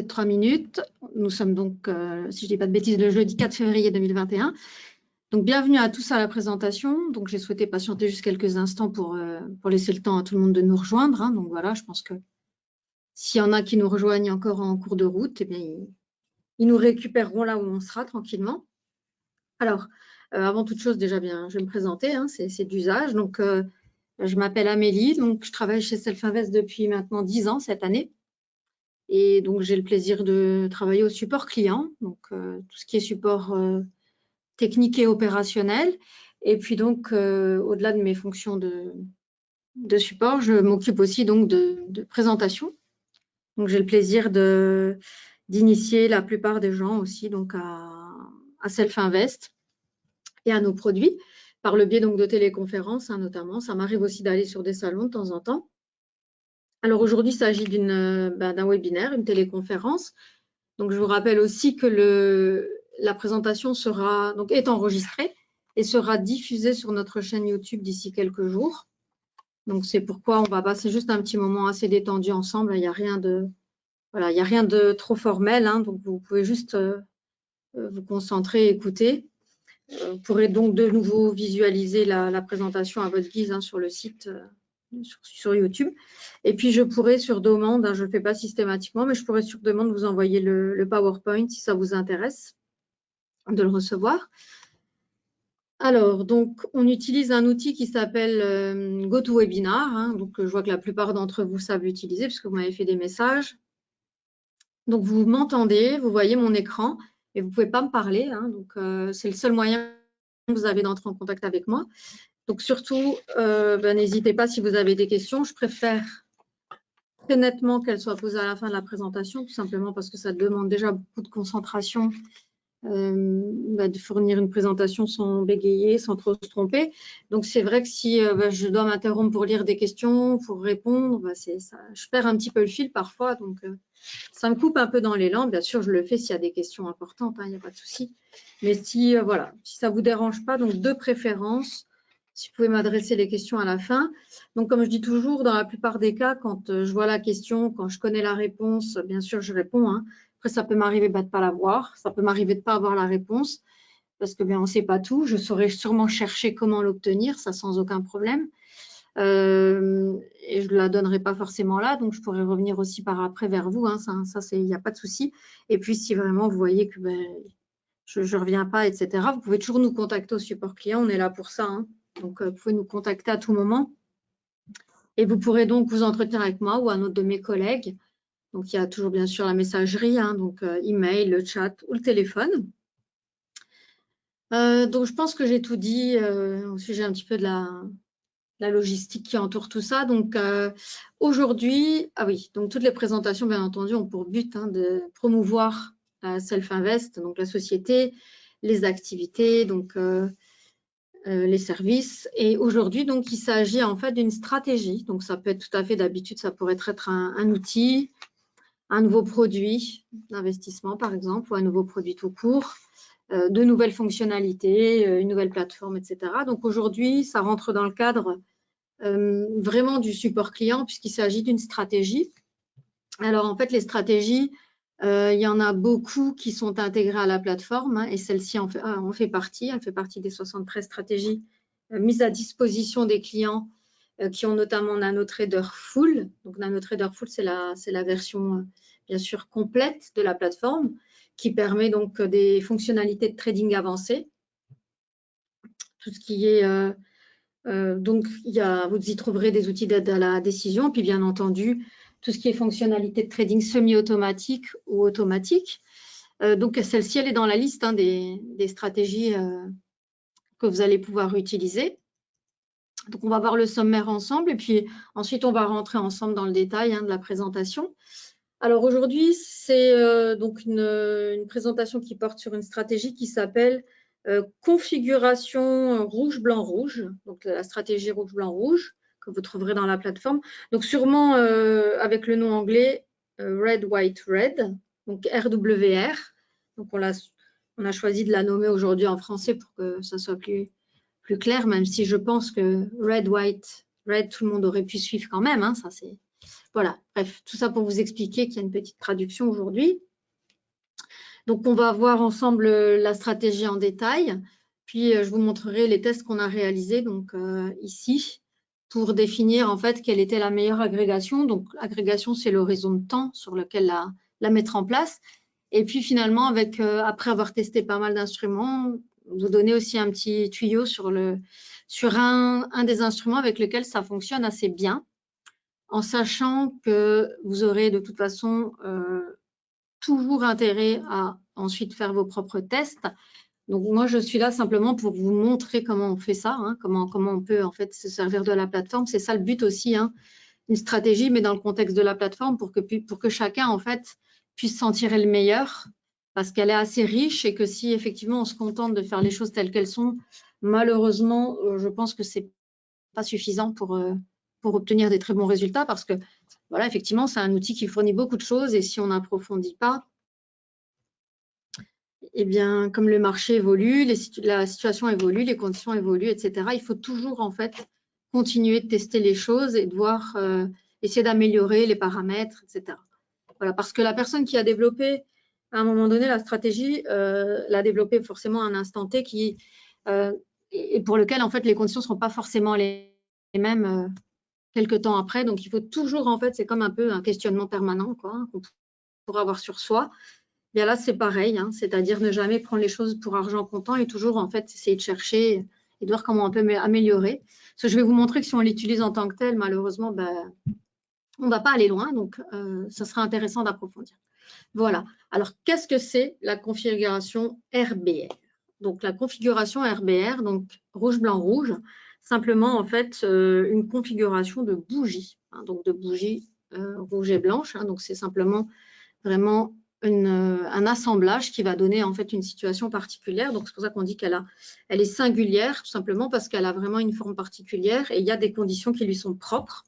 3 minutes. Nous sommes donc, si je ne dis pas de bêtises, le jeudi 4 février 2021. Donc, bienvenue à tous à la présentation. Donc, j'ai souhaité patienter juste quelques instants pour laisser le temps à tout le monde de nous rejoindre. Hein. Donc, voilà, je pense que s'il y en a qui nous rejoignent encore en cours de route, eh bien, ils nous récupéreront là où on sera tranquillement. Alors, avant toute chose, déjà, bien, je vais me présenter. Hein, c'est d'usage. Donc, je m'appelle Amélie. Donc, je travaille chez Self-Invest depuis maintenant 10 ans cette année. Et donc, j'ai le plaisir de travailler au support client, donc tout ce qui est support technique et opérationnel. Et puis donc, au-delà de mes fonctions de support, je m'occupe aussi donc de présentation. Donc, j'ai le plaisir d'initier la plupart des gens aussi donc à Self-Invest et à nos produits par le biais donc de téléconférences hein, notamment. Ça m'arrive aussi d'aller sur des salons de temps en temps. Alors aujourd'hui, il s'agit d'un webinaire, une téléconférence. Donc je vous rappelle aussi que la présentation est enregistrée et sera diffusée sur notre chaîne YouTube d'ici quelques jours. Donc c'est pourquoi on va passer juste un petit moment assez détendu ensemble. Il n'y a rien de trop formel, hein, donc vous pouvez juste vous concentrer, écouter. Vous pourrez donc de nouveau visualiser la présentation à votre guise hein, sur le site. Sur YouTube. Et puis, je pourrais sur demande, hein, je ne le fais pas systématiquement, mais je pourrais sur demande vous envoyer le PowerPoint si ça vous intéresse de le recevoir. Alors, donc, on utilise un outil qui s'appelle GoToWebinar. Hein, donc, je vois que la plupart d'entre vous savent l'utiliser puisque vous m'avez fait des messages. Donc, vous m'entendez, vous voyez mon écran, mais vous ne pouvez pas me parler. Hein, donc, c'est le seul moyen que vous avez d'entrer en contact avec moi. Donc, surtout, n'hésitez pas si vous avez des questions. Je préfère très nettement qu'elles soient posées à la fin de la présentation, tout simplement parce que ça demande déjà beaucoup de concentration de fournir une présentation sans bégayer, sans trop se tromper. Donc, c'est vrai que si je dois m'interrompre pour lire des questions, pour répondre, je perds un petit peu le fil parfois. Donc, ça me coupe un peu dans l'élan. Bien sûr, je le fais s'il y a des questions importantes, il n'y a pas de souci. Mais si ça ne vous dérange pas, donc de préférence, si vous pouvez m'adresser les questions à la fin. Donc, comme je dis toujours, dans la plupart des cas, quand je vois la question, quand je connais la réponse, bien sûr, je réponds. Hein. Après, ça peut m'arriver de ne pas la voir. Ça peut m'arriver de ne pas avoir la réponse parce que bien, on ne sait pas tout. Je saurais sûrement chercher comment l'obtenir, ça sans aucun problème. Et je ne la donnerai pas forcément là, donc je pourrais revenir aussi par après vers vous. Hein. Ça il n'y a pas de souci. Et puis, si vraiment vous voyez que je ne reviens pas, etc., vous pouvez toujours nous contacter au support client. On est là pour ça. Hein. Donc, vous pouvez nous contacter à tout moment. Et vous pourrez donc vous entretenir avec moi ou un autre de mes collègues. Donc, il y a toujours bien sûr la messagerie, hein, donc email, le chat ou le téléphone. Donc, je pense que j'ai tout dit au sujet un petit peu de la logistique qui entoure tout ça. Donc, aujourd'hui, donc toutes les présentations, bien entendu, ont pour but hein, de promouvoir Self-Invest, donc la société, les activités, donc les services. Et aujourd'hui, donc, il s'agit en fait d'une stratégie. Donc, ça peut être tout à fait d'habitude, ça pourrait être un outil, un nouveau produit d'investissement, par exemple, ou un nouveau produit tout court, de nouvelles fonctionnalités, une nouvelle plateforme, etc. Donc, aujourd'hui, ça rentre dans le cadre vraiment du support client puisqu'il s'agit d'une stratégie. Alors, en fait, les stratégies, il y en a beaucoup qui sont intégrées à la plateforme hein, et celle-ci en fait partie. Elle fait partie des 73 stratégies mises à disposition des clients qui ont notamment NanoTrader Full. Donc, NanoTrader Full, c'est la version, bien sûr, complète de la plateforme qui permet donc des fonctionnalités de trading avancées. Tout ce qui est… donc, vous y trouverez des outils d'aide à la décision, puis bien entendu, tout ce qui est fonctionnalité de trading semi-automatique ou automatique. Donc, celle-ci, elle est dans la liste hein, des stratégies que vous allez pouvoir utiliser. Donc, on va voir le sommaire ensemble et puis ensuite, on va rentrer ensemble dans le détail hein, de la présentation. Alors, aujourd'hui, c'est donc une présentation qui porte sur une stratégie qui s'appelle configuration rouge-blanc-rouge, donc la stratégie rouge-blanc-rouge que vous trouverez dans la plateforme. Donc, sûrement avec le nom anglais Red, White, Red, donc RWR. Donc, on a choisi de la nommer aujourd'hui en français pour que ça soit plus clair, même si je pense que Red, White, Red, tout le monde aurait pu suivre quand même. Hein, ça, c'est voilà, bref, tout ça pour vous expliquer qu'il y a une petite traduction aujourd'hui. Donc, on va voir ensemble la stratégie en détail. Puis, je vous montrerai les tests qu'on a réalisés donc, ici pour définir en fait quelle était la meilleure agrégation. Donc, l'agrégation, c'est l'horizon de temps sur lequel la mettre en place. Et puis, finalement, après avoir testé pas mal d'instruments, vous donner aussi un petit tuyau sur un des instruments avec lequel ça fonctionne assez bien, en sachant que vous aurez de toute façon toujours intérêt à ensuite faire vos propres tests. Donc, moi, je suis là simplement pour vous montrer comment on fait ça, hein, comment on peut en fait se servir de la plateforme. C'est ça le but aussi, hein, une stratégie, mais dans le contexte de la plateforme pour que chacun en fait puisse s'en tirer le meilleur, parce qu'elle est assez riche et que si effectivement on se contente de faire les choses telles qu'elles sont, malheureusement, je pense que c'est pas suffisant pour obtenir des très bons résultats, parce que voilà, effectivement, c'est un outil qui fournit beaucoup de choses et si on n'approfondit pas, eh bien, comme le marché évolue, la situation évolue, les conditions évoluent, etc., il faut toujours en fait continuer de tester les choses et de voir, essayer d'améliorer les paramètres, etc. Voilà, parce que la personne qui a développé à un moment donné la stratégie l'a développée forcément à un instant T et pour lequel en fait les conditions ne seront pas forcément les mêmes quelques temps après. Donc il faut toujours en fait, c'est comme un peu un questionnement permanent quoi, hein, qu'on pourra avoir sur soi. Bien là, c'est pareil, hein, c'est-à-dire ne jamais prendre les choses pour argent comptant et toujours en fait essayer de chercher et de voir comment on peut améliorer. Parce que je vais vous montrer que si on l'utilise en tant que tel, malheureusement, ben, on ne va pas aller loin, donc ça sera intéressant d'approfondir. Voilà. Alors, qu'est-ce que c'est la configuration RBR? Donc, la configuration RBR, donc rouge, blanc, rouge, simplement en fait une configuration de bougies, hein, donc de bougies rouges et blanches. Hein, donc, c'est simplement vraiment un assemblage qui va donner en fait une situation particulière. Donc, c'est pour ça qu'on dit elle est singulière, tout simplement parce qu'elle a vraiment une forme particulière et il y a des conditions qui lui sont propres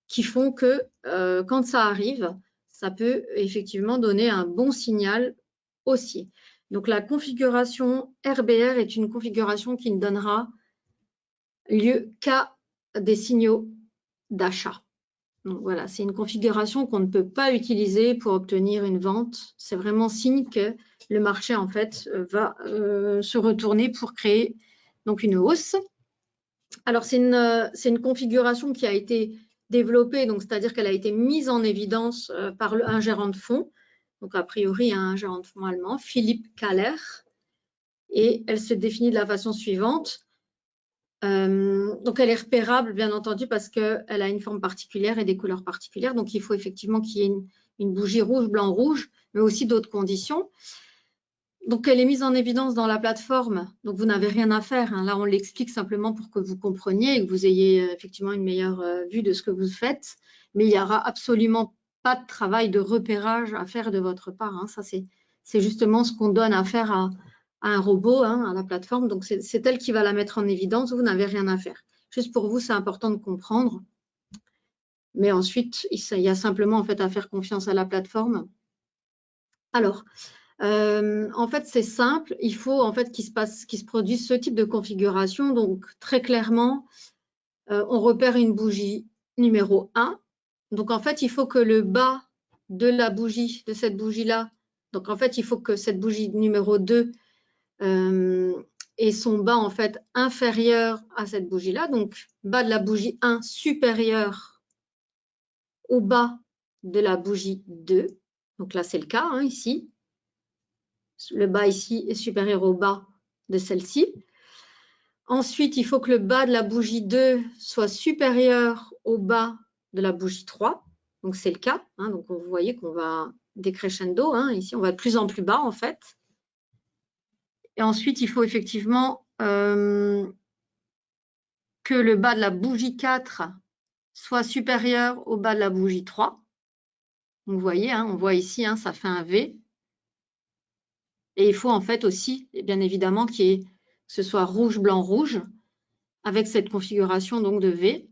qui font que quand ça arrive, ça peut effectivement donner un bon signal haussier. Donc, la configuration RBR est une configuration qui ne donnera lieu qu'à des signaux d'achat. Donc voilà, c'est une configuration qu'on ne peut pas utiliser pour obtenir une vente. C'est vraiment signe que le marché en fait va se retourner pour créer donc une hausse. Alors c'est une configuration qui a été développée, donc c'est-à-dire qu'elle a été mise en évidence par un gérant de fonds, donc a priori un gérant de fonds allemand, Philippe Kahler, et elle se définit de la façon suivante. Donc, elle est repérable, bien entendu, parce qu'elle a une forme particulière et des couleurs particulières. Donc, il faut effectivement qu'il y ait une bougie rouge, blanc, rouge, mais aussi d'autres conditions. Donc, elle est mise en évidence dans la plateforme. Donc, vous n'avez rien à faire. Hein. Là, on l'explique simplement pour que vous compreniez et que vous ayez effectivement une meilleure vue de ce que vous faites. Mais il n'y aura absolument pas de travail de repérage à faire de votre part. Hein. Ça, c'est justement ce qu'on donne à faire à un robot, hein, à la plateforme. Donc, c'est elle qui va la mettre en évidence. Vous n'avez rien à faire. Juste pour vous, c'est important de comprendre. Mais ensuite, il y a simplement en fait à faire confiance à la plateforme. Alors, en fait, c'est simple. Il faut en fait qu'il se produise ce type de configuration. Donc, très clairement, on repère une bougie numéro 1. Donc, en fait, il faut que le bas de la bougie, de cette bougie-là, donc en fait, il faut que cette bougie numéro 2 ait son bas en fait inférieur à cette bougie-là. Donc, bas de la bougie 1 supérieur au bas de la bougie 2. Donc là, c'est le cas hein, ici. Le bas ici est supérieur au bas de celle-ci. Ensuite, il faut que le bas de la bougie 2 soit supérieur au bas de la bougie 3. Donc, c'est le cas. Hein, donc, vous voyez qu'on va décrescendo. Hein, ici, on va de plus en plus bas, en fait. Et ensuite, il faut effectivement que le bas de la bougie 4 soit supérieur au bas de la bougie 3. Donc, vous voyez, hein, on voit ici, hein, ça fait un V. Et il faut en fait aussi, bien évidemment, que ce soit rouge, blanc, rouge, avec cette configuration donc de V.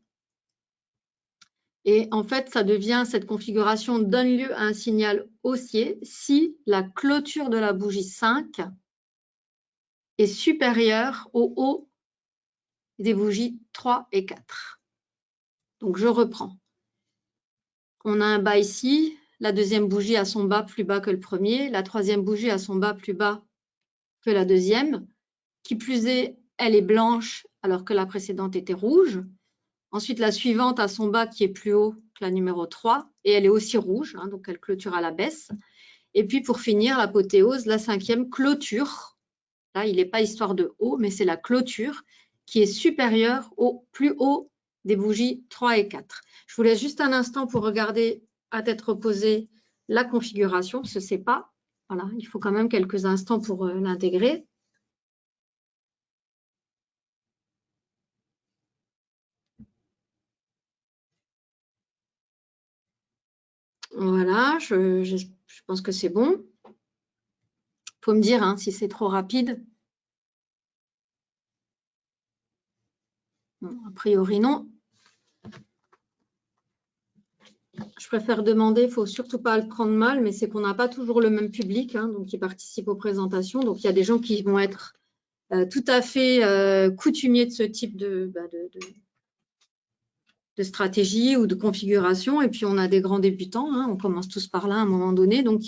Et en fait, cette configuration donne lieu à un signal haussier si la clôture de la bougie 5 est supérieure au haut des bougies 3 et 4. Donc, je reprends. on a un bas ici, la deuxième bougie a son bas plus bas que le premier, la troisième bougie a son bas plus bas que la deuxième, qui plus est, elle est blanche alors que la précédente était rouge. Ensuite, la suivante a son bas qui est plus haut que la numéro 3 et elle est aussi rouge, hein, donc elle clôture à la baisse. Et puis pour finir, l'apothéose, la cinquième clôture. Là, il n'est pas histoire de haut, mais c'est la clôture qui est supérieure au plus haut des bougies 3 et 4. Je vous laisse juste un instant pour regarder à tête reposée la configuration, parce que c'est pas, voilà, il faut quand même quelques instants pour l'intégrer. Voilà, je pense que c'est bon. Il faut me dire hein, si c'est trop rapide. Bon, a priori, non. Je préfère demander, il ne faut surtout pas le prendre mal, mais c'est qu'on n'a pas toujours le même public hein, donc qui participe aux présentations. Donc, il y a des gens qui vont être tout à fait coutumiers de ce type de stratégie ou de configuration. Et puis, on a des grands débutants. Hein, on commence tous par là à un moment donné. Donc,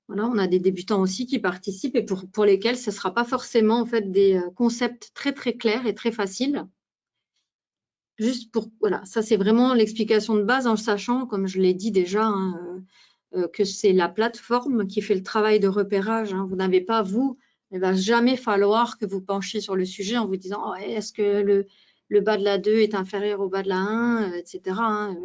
voilà, on a des débutants aussi qui participent et pour lesquels ce ne sera pas forcément en fait, des concepts très, très clairs et très faciles. Juste pour, voilà, ça c'est vraiment l'explication de base en sachant, comme je l'ai dit déjà, hein, que c'est la plateforme qui fait le travail de repérage. Hein. Vous n'avez pas, vous, il ne va jamais falloir que vous penchiez sur le sujet en vous disant oh, est-ce que le bas de la 2 est inférieur au bas de la 1, etc. Hein.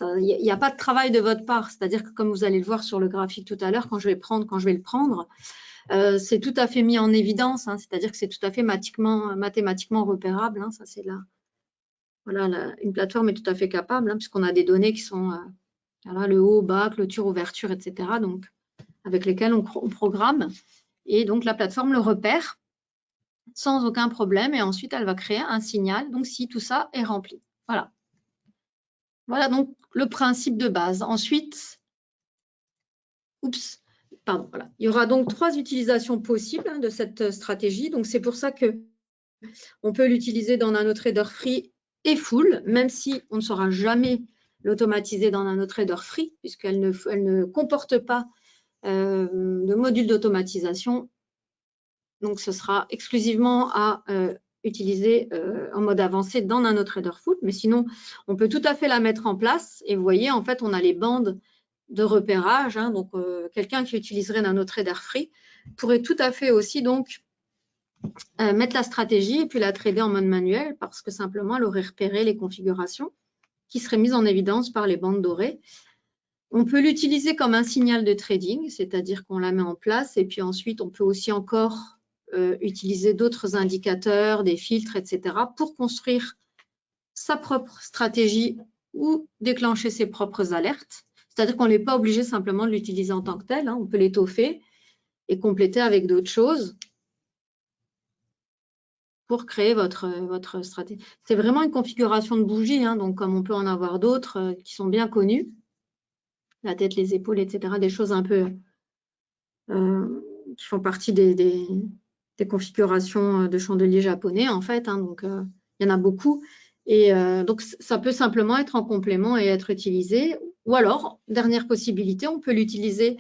Il n'y a pas de travail de votre part. C'est-à-dire que comme vous allez le voir sur le graphique tout à l'heure, quand je vais le prendre, c'est tout à fait mis en évidence. Hein. C'est-à-dire que c'est tout à fait mathématiquement repérable. Hein. Ça, c'est là. Voilà, une plateforme est tout à fait capable, hein, puisqu'on a des données qui sont voilà, le haut, bas, clôture, ouverture, etc. Donc, avec lesquelles on programme. Et donc, la plateforme le repère sans aucun problème. Et ensuite, elle va créer un signal. Donc, si tout ça est rempli. Voilà. Voilà donc le principe de base. Ensuite, voilà. Il y aura donc 3 utilisations possibles hein, de cette stratégie. Donc, c'est pour ça qu'on peut l'utiliser dans NanoTrader Free et full, même si on ne saura jamais l'automatiser dans NanoTrader Free, puisqu'elle ne comporte pas de module d'automatisation. Donc, ce sera exclusivement à utiliser en mode avancé dans NanoTrader Full. Mais sinon, on peut tout à fait la mettre en place. Et vous voyez, en fait, on a les bandes de repérage. Hein, donc, quelqu'un qui utiliserait NanoTrader Free pourrait tout à fait aussi donc mettre la stratégie et puis la trader en mode manuel parce que simplement, elle aurait repéré les configurations qui seraient mises en évidence par les bandes dorées. On peut l'utiliser comme un signal de trading, c'est-à-dire qu'on la met en place et puis ensuite, on peut aussi encore utiliser d'autres indicateurs, des filtres, etc. pour construire sa propre stratégie ou déclencher ses propres alertes. C'est-à-dire qu'on n'est pas obligé simplement de l'utiliser en tant que tel. Hein. On peut l'étoffer et compléter avec d'autres choses pour créer votre stratégie. C'est vraiment une configuration de bougie, hein, donc comme on peut en avoir d'autres qui sont bien connues. La tête, les épaules, etc. Des choses un peu qui font partie des configurations de chandeliers japonais, en fait. Hein, donc, il y en a beaucoup. Et donc, ça peut simplement être en complément et être utilisé. Ou alors, dernière possibilité, on peut l'utiliser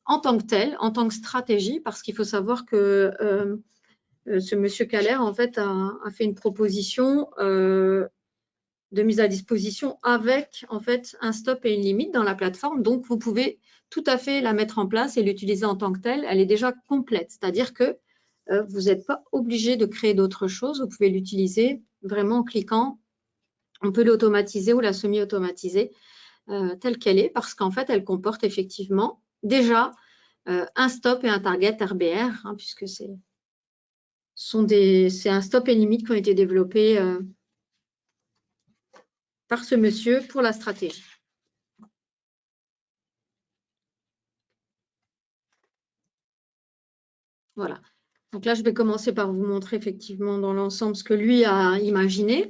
en tant que tel, en tant que stratégie, parce qu'il faut savoir que ce monsieur Keller, en fait, a fait une proposition de mise à disposition avec, en fait, un stop et une limite dans la plateforme. Donc, vous pouvez tout à fait la mettre en place et l'utiliser en tant que telle. Elle est déjà complète, c'est-à-dire que vous n'êtes pas obligé de créer d'autres choses. Vous pouvez l'utiliser vraiment en cliquant. On peut l'automatiser ou la semi-automatiser telle qu'elle est parce qu'en fait, elle comporte effectivement déjà un stop et un target RBR, hein, puisque c'est un stop et limite qui ont été développés par ce monsieur pour la stratégie. Voilà. Donc là, je vais commencer par vous montrer effectivement dans l'ensemble ce que lui a imaginé,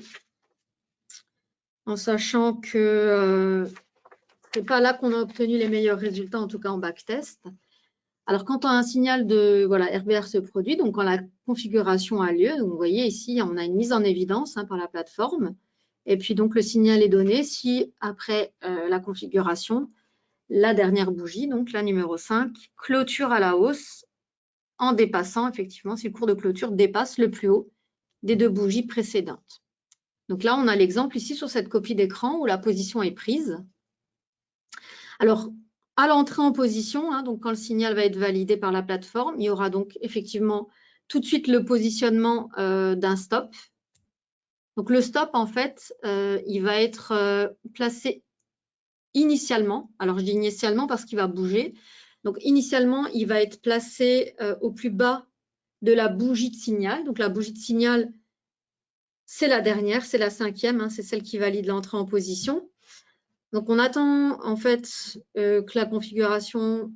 en sachant que ce n'est pas là qu'on a obtenu les meilleurs résultats, en tout cas en backtest. Alors, quand un signal de RBR se produit, donc quand la configuration a lieu, donc vous voyez ici, on a une mise en évidence hein, par la plateforme Et puis donc le signal est donné si après la configuration, la dernière bougie, donc la numéro 5, clôture à la hausse en dépassant effectivement si le cours de clôture dépasse le plus haut des 2 bougies précédentes. Donc là, on a l'exemple ici sur cette copie d'écran où la position est prise. Alors, à l'entrée en position, hein, donc quand le signal va être validé par la plateforme, il y aura donc effectivement tout de suite le positionnement d'un stop. Donc le stop, en fait, il va être placé initialement. Alors je dis initialement parce qu'il va bouger. Donc initialement, il va être placé au plus bas de la bougie de signal. Donc la bougie de signal, c'est la dernière, c'est la 5e, hein, c'est celle qui valide l'entrée en position. Donc on attend en fait que la configuration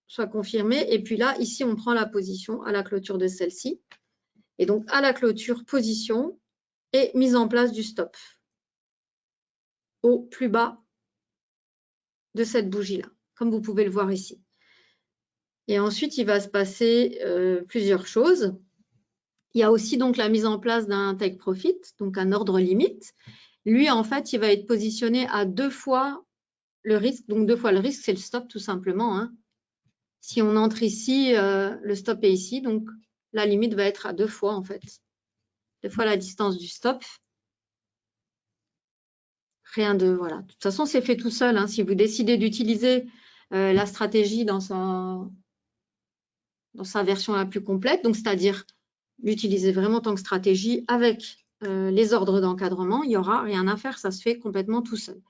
soit confirmée. Et puis là, ici, on prend la position à la clôture de celle-ci. Et donc à la clôture, position et mise en place du stop au plus bas de cette bougie-là, comme vous pouvez le voir ici. Et ensuite, il va se passer plusieurs choses. Il y a aussi donc la mise en place d'un take profit, donc un ordre limite. Lui, en fait, il va être positionné à 2 fois le risque. Donc 2 fois le risque, c'est le stop tout simplement, hein. Si on entre ici, le stop est ici, donc la limite va être à 2 fois en fait. 2 fois la distance du stop. Rien de, voilà. De toute façon, c'est fait tout seul, hein. Si vous décidez d'utiliser la stratégie dans sa version la plus complète, donc c'est-à-dire l'utiliser vraiment en tant que stratégie avec les ordres d'encadrement, il n'y aura rien à faire, ça se fait complètement tout seul.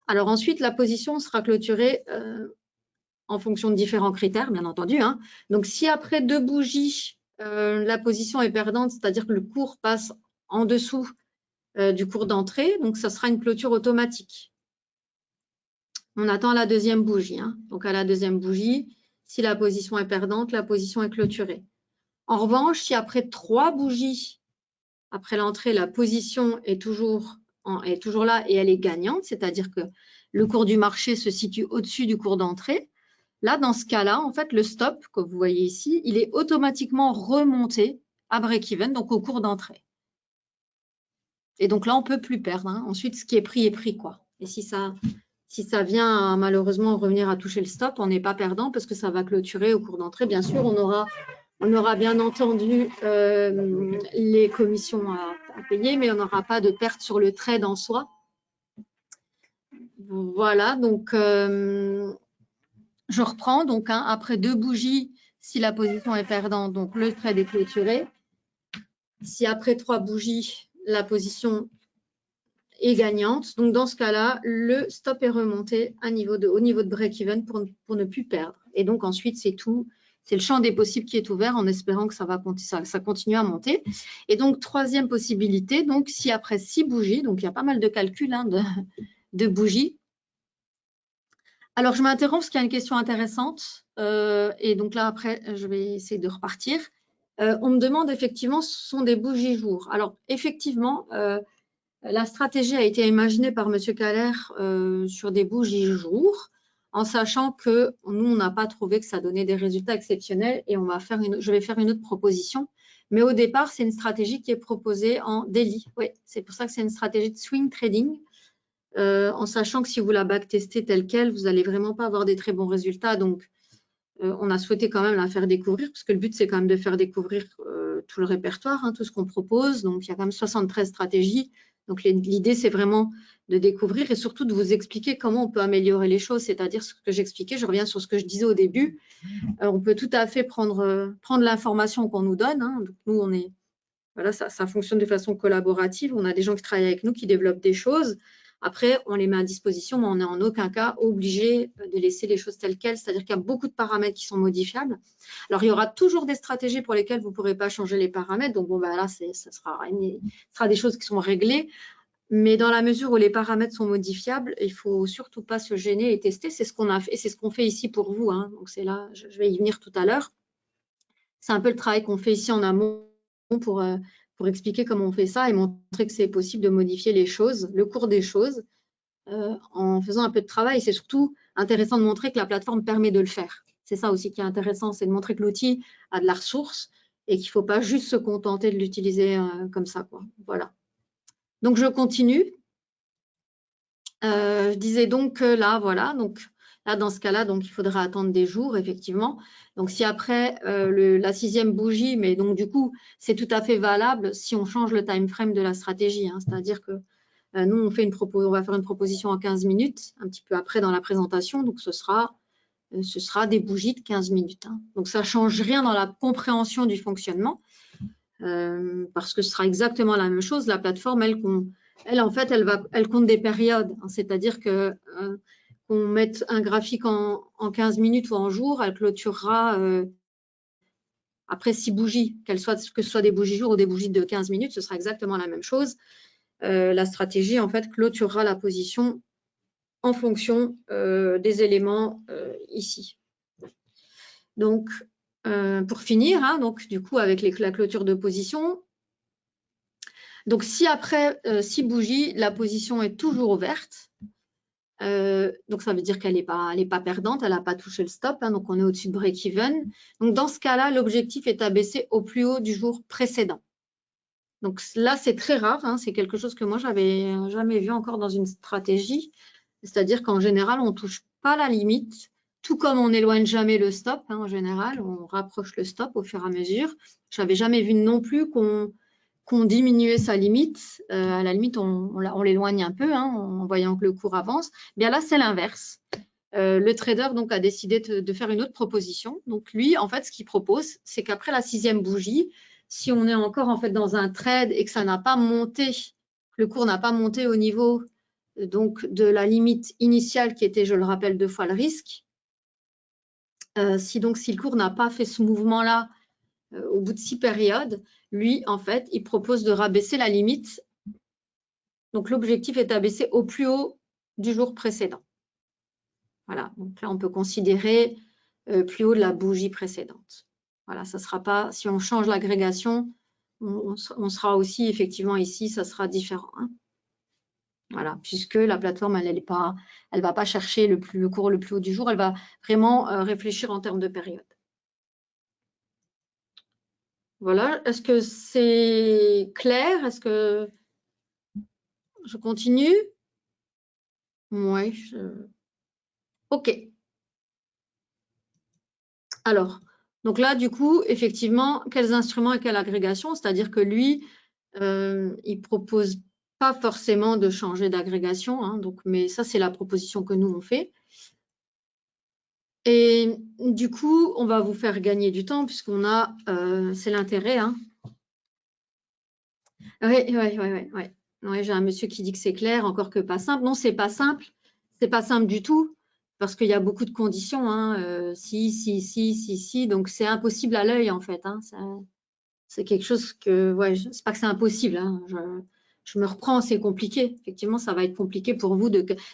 Alors ensuite, la position sera clôturée en fonction de différents critères, bien entendu, hein. Donc si après 2 bougies, la position est perdante, c'est-à-dire que le cours passe en dessous du cours d'entrée, donc ça sera une clôture automatique. On attend la 2e bougie, hein. Donc à la 2e bougie, si la position est perdante, la position est clôturée. En revanche, si après 3 bougies, après l'entrée, la position est toujours là et elle est gagnante, c'est-à-dire que le cours du marché se situe au-dessus du cours d'entrée, là, dans ce cas-là, en fait, le stop, que vous voyez ici, il est automatiquement remonté à break-even, donc au cours d'entrée. Et donc là, on ne peut plus perdre, hein. Ensuite, ce qui est pris, quoi. Et si ça vient malheureusement revenir à toucher le stop, on n'est pas perdant parce que ça va clôturer au cours d'entrée. Bien sûr, on aura bien entendu les commissions à payer, mais on n'aura pas de perte sur le trade en soi. Voilà, donc je reprends. Donc, hein, après 2 bougies, si la position est perdante, donc le trade est clôturé. Si après 3 bougies, la position est gagnante, donc dans ce cas-là, le stop est remonté au niveau de break-even pour ne plus perdre. Et donc ensuite, c'est tout. C'est le champ des possibles qui est ouvert en espérant que ça continue à monter. Et donc, 3e possibilité, donc si après 6 bougies, donc il y a pas mal de calculs, hein, de bougies. Alors, je m'interromps parce qu'il y a une question intéressante. Et donc là, après, je vais essayer de repartir. On me demande effectivement, ce sont des bougies jour. Alors, effectivement, la stratégie a été imaginée par M. Kaller sur des bougies jour, en sachant que nous, on n'a pas trouvé que ça donnait des résultats exceptionnels et je vais faire une autre proposition. Mais au départ, c'est une stratégie qui est proposée en daily. Oui, c'est pour ça que c'est une stratégie de swing trading, en sachant que si vous la backtestez telle qu'elle, vous n'allez vraiment pas avoir des très bons résultats. Donc, on a souhaité quand même la faire découvrir, parce que le but, c'est quand même de faire découvrir tout le répertoire, hein, tout ce qu'on propose. Donc, il y a quand même 73 stratégies. Donc, l'idée, c'est vraiment de découvrir et surtout de vous expliquer comment on peut améliorer les choses, c'est-à-dire ce que j'expliquais, je reviens sur ce que je disais au début. On peut tout à fait prendre l'information qu'on nous donne, hein. Donc, nous, voilà, ça fonctionne de façon collaborative. On a des gens qui travaillent avec nous, qui développent des choses. Après, on les met à disposition, mais on n'est en aucun cas obligé de laisser les choses telles quelles. C'est-à-dire qu'il y a beaucoup de paramètres qui sont modifiables. Alors, il y aura toujours des stratégies pour lesquelles vous ne pourrez pas changer les paramètres. Donc, bon, ben là, ce sera des choses qui sont réglées. Mais dans la mesure où les paramètres sont modifiables, il ne faut surtout pas se gêner et tester. C'est ce qu'on a fait et c'est ce qu'on fait ici pour vous, hein. Donc, c'est là, je vais y venir tout à l'heure. C'est un peu le travail qu'on fait ici en amont pour expliquer comment on fait ça et montrer que c'est possible de modifier les choses, le cours des choses, en faisant un peu de travail. C'est surtout intéressant de montrer que la plateforme permet de le faire. C'est ça aussi qui est intéressant, c'est de montrer que l'outil a de la ressource et qu'il ne faut pas juste se contenter de l'utiliser comme ça, quoi. Voilà. Donc, je continue. Je disais donc que là, voilà, donc là, dans ce cas-là, donc il faudra attendre des jours, effectivement. Donc, si après la 6e bougie, mais donc du coup, c'est tout à fait valable si on change le time frame de la stratégie. Hein, c'est-à-dire que nous, on va faire une proposition en 15 minutes, un petit peu après dans la présentation. Donc, ce sera des bougies de 15 minutes. Hein. Donc, ça ne change rien dans la compréhension du fonctionnement parce que ce sera exactement la même chose. La plateforme, en fait, elle compte des périodes. Hein. C'est-à-dire que qu'on mette un graphique en 15 minutes ou en jours, elle clôturera après 6 bougies, que ce soit des bougies jour ou des bougies de 15 minutes, ce sera exactement la même chose. La stratégie, en fait, clôturera la position en fonction des éléments ici. Donc, pour finir, hein, donc du coup, avec la clôture de position, donc si après 6 bougies, la position est toujours ouverte, donc ça veut dire qu'elle n'est pas perdante, elle n'a pas touché le stop, hein, donc on est au-dessus de break-even. Donc dans ce cas-là, l'objectif est abaissé au plus haut du jour précédent. Donc là, c'est très rare, hein, c'est quelque chose que moi, j'avais jamais vu encore dans une stratégie. C'est-à-dire qu'en général, on ne touche pas la limite, tout comme on n'éloigne jamais le stop. Hein, en général, on rapproche le stop au fur et à mesure. Je n'avais jamais vu non plus qu'on diminuait sa limite. À la limite, on l'éloigne un peu hein, en voyant que le cours avance. Bien là, c'est l'inverse. Le trader donc a décidé de faire une autre proposition. Donc lui, en fait, ce qu'il propose, c'est qu'après la 6e bougie, si on est encore en fait dans un trade et que ça n'a pas monté, le cours n'a pas monté au niveau donc de la limite initiale qui était, je le rappelle, 2 fois le risque. Si le cours n'a pas fait ce mouvement-là au bout de 6 périodes, lui, en fait, il propose de rabaisser la limite. Donc, l'objectif est d'abaisser au plus haut du jour précédent. Voilà, donc là, on peut considérer plus haut de la bougie précédente. Voilà, ça ne sera pas, si on change l'agrégation, on sera aussi effectivement ici, ça sera différent. Hein. Voilà, puisque la plateforme, elle ne va pas chercher le cours le plus haut du jour, elle va vraiment réfléchir en termes de période. Voilà, est-ce que c'est clair? Est-ce que je continue? Oui. OK. Alors, donc là, du coup, effectivement, quels instruments et quelle agrégation? C'est-à-dire que lui, il propose pas forcément de changer d'agrégation, hein, mais ça, c'est la proposition que nous, on fait. Et du coup, on va vous faire gagner du temps puisqu'on a, c'est l'intérêt. Hein. Oui, j'ai un monsieur qui dit que c'est clair, encore que pas simple. Non, c'est pas simple. C'est pas simple du tout parce qu'il y a beaucoup de conditions. Hein. Si. Donc, c'est impossible à l'œil en fait. Hein. C'est quelque chose que, ouais, c'est pas que c'est impossible. Hein. Je me reprends, c'est compliqué. Effectivement, ça va être compliqué pour vous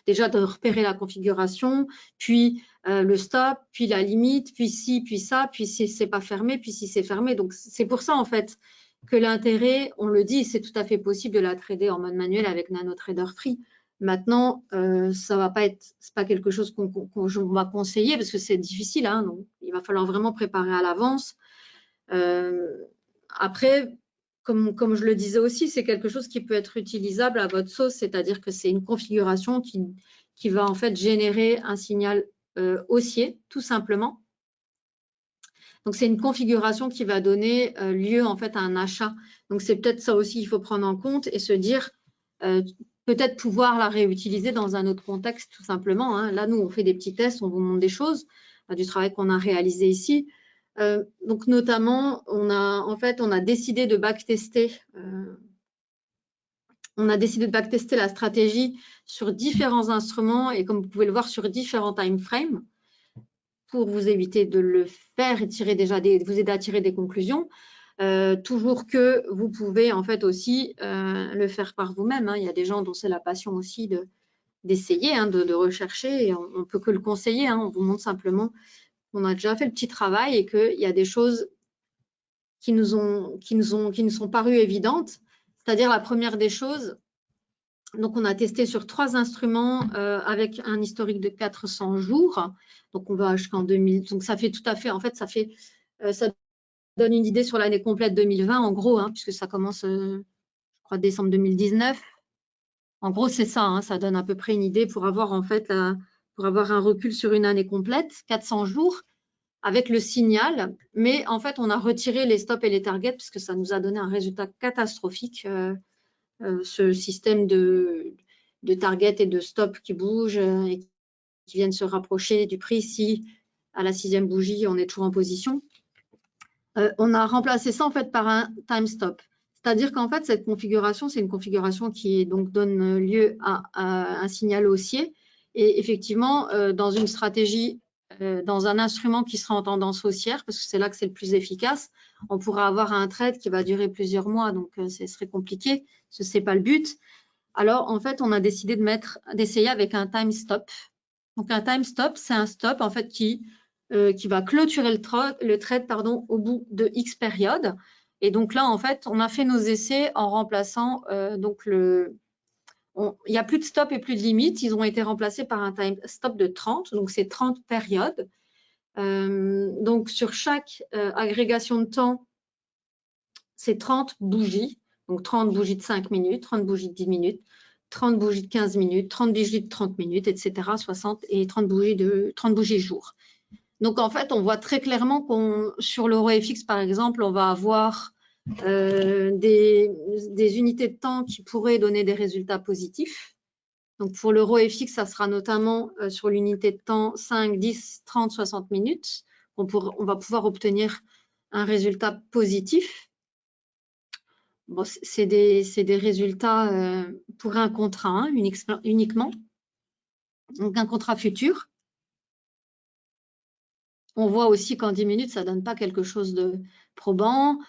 déjà de repérer la configuration, puis le stop, puis la limite, puis ci, puis ça, puis si c'est pas fermé, puis si c'est fermé. Donc, c'est pour ça, en fait, que l'intérêt, on le dit, c'est tout à fait possible de la trader en mode manuel avec NanoTrader Free. Maintenant, ça va pas être, c'est pas quelque chose qu'on va conseiller parce que c'est difficile. Hein, donc, il va falloir vraiment préparer à l'avance. Après, comme je le disais aussi, c'est quelque chose qui peut être utilisable à votre sauce, c'est-à-dire que c'est une configuration qui va en fait générer un signal haussier, tout simplement. Donc, c'est une configuration qui va donner lieu en fait à un achat. Donc, c'est peut-être ça aussi qu'il faut prendre en compte et se dire peut-être pouvoir la réutiliser dans un autre contexte, tout simplement. Hein. Là, nous, on fait des petits tests, on vous montre des choses, du travail qu'on a réalisé ici. Donc, notamment, on a décidé de backtester. On a décidé de backtester la stratégie sur différents instruments et comme vous pouvez le voir sur différents time frames pour vous éviter de le faire et vous aider à tirer des conclusions. Toujours que vous pouvez en fait aussi le faire par vous-même. Hein. Il y a des gens dont c'est la passion aussi d'essayer, hein, de rechercher et on ne peut que le conseiller. Hein. On vous montre simplement qu'on a déjà fait le petit travail et qu'il y a des choses qui nous sont parues évidentes. C'est-à-dire la première des choses, donc on a testé sur 3 instruments avec un historique de 400 jours. Donc on va jusqu'en 2000. Donc ça fait tout à fait, en fait, ça donne une idée sur l'année complète 2020 en gros, hein, puisque ça commence, je crois, décembre 2019. En gros, c'est ça, hein, ça donne à peu près une idée pour avoir en fait pour avoir un recul sur une année complète, 400 jours, avec le signal. Mais en fait, on a retiré les stops et les targets parce que ça nous a donné un résultat catastrophique. Ce système de target et de stop qui bougent et qui viennent se rapprocher du prix si à la 6e bougie, on est toujours en position. On a remplacé ça en fait par un time stop. C'est-à-dire qu'en fait, cette configuration, c'est une configuration qui donc donne lieu à un signal haussier. Et effectivement, dans une stratégie, dans un instrument qui sera en tendance haussière, parce que c'est là que c'est le plus efficace, on pourra avoir un trade qui va durer plusieurs mois, donc ce serait compliqué, ce n'est pas le but. Alors, en fait, on a décidé d'essayer avec un time stop. Donc, un time stop, c'est un stop en fait qui va clôturer le trade au bout de X période. Et donc là, en fait, on a fait nos essais en remplaçant il n'y a plus de stop et plus de limite. Ils ont été remplacés par un time stop de 30. Donc, c'est 30 périodes. Donc, sur chaque agrégation de temps, c'est 30 bougies. Donc, 30 bougies de 5 minutes, 30 bougies de 10 minutes, 30 bougies de 15 minutes, 30 bougies de 30 minutes, etc. 60 et 30 bougies jour. Donc, en fait, on voit très clairement sur l'EuroFX, par exemple, on va avoir des unités de temps qui pourraient donner des résultats positifs. Donc, pour l'EuroFX, ça sera notamment sur l'unité de temps 5, 10, 30, 60 minutes. On va pouvoir obtenir un résultat positif. Bon, c'est des résultats pour un contrat uniquement, donc un contrat futur. On voit aussi qu'en 10 minutes, ça ne donne pas quelque chose de probant.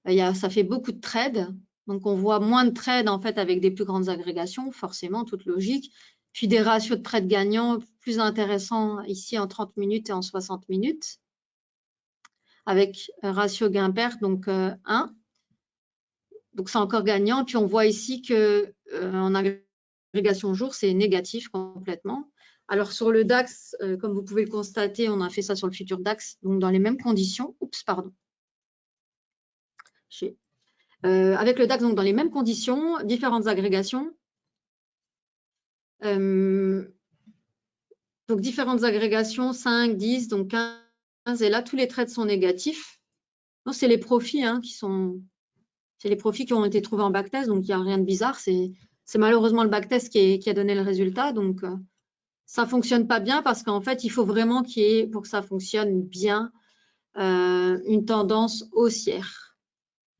Ça fait beaucoup de trades. Donc, on voit moins de trades en fait avec des plus grandes agrégations, forcément, toute logique. Puis des ratios de trades gagnants plus intéressants ici en 30 minutes et en 60 minutes, avec ratio gain-perte, donc 1. Donc, c'est encore gagnant. Puis, on voit ici qu'en agrégation jour, c'est négatif complètement. Alors, sur le DAX, comme vous pouvez le constater, on a fait ça sur le futur DAX, donc dans les mêmes conditions. Oups, pardon. Avec le DAX, donc dans les mêmes conditions, différentes agrégations. Donc, différentes agrégations, 5, 10, donc 15. Et là, tous les trades sont négatifs. C'est les profits c'est les profits qui ont été trouvés en backtest, donc il n'y a rien de bizarre. C'est malheureusement le backtest qui a donné le résultat. Donc, ça ne fonctionne pas bien parce qu'en fait, il faut vraiment qu'il y ait, pour que ça fonctionne bien, une tendance haussière.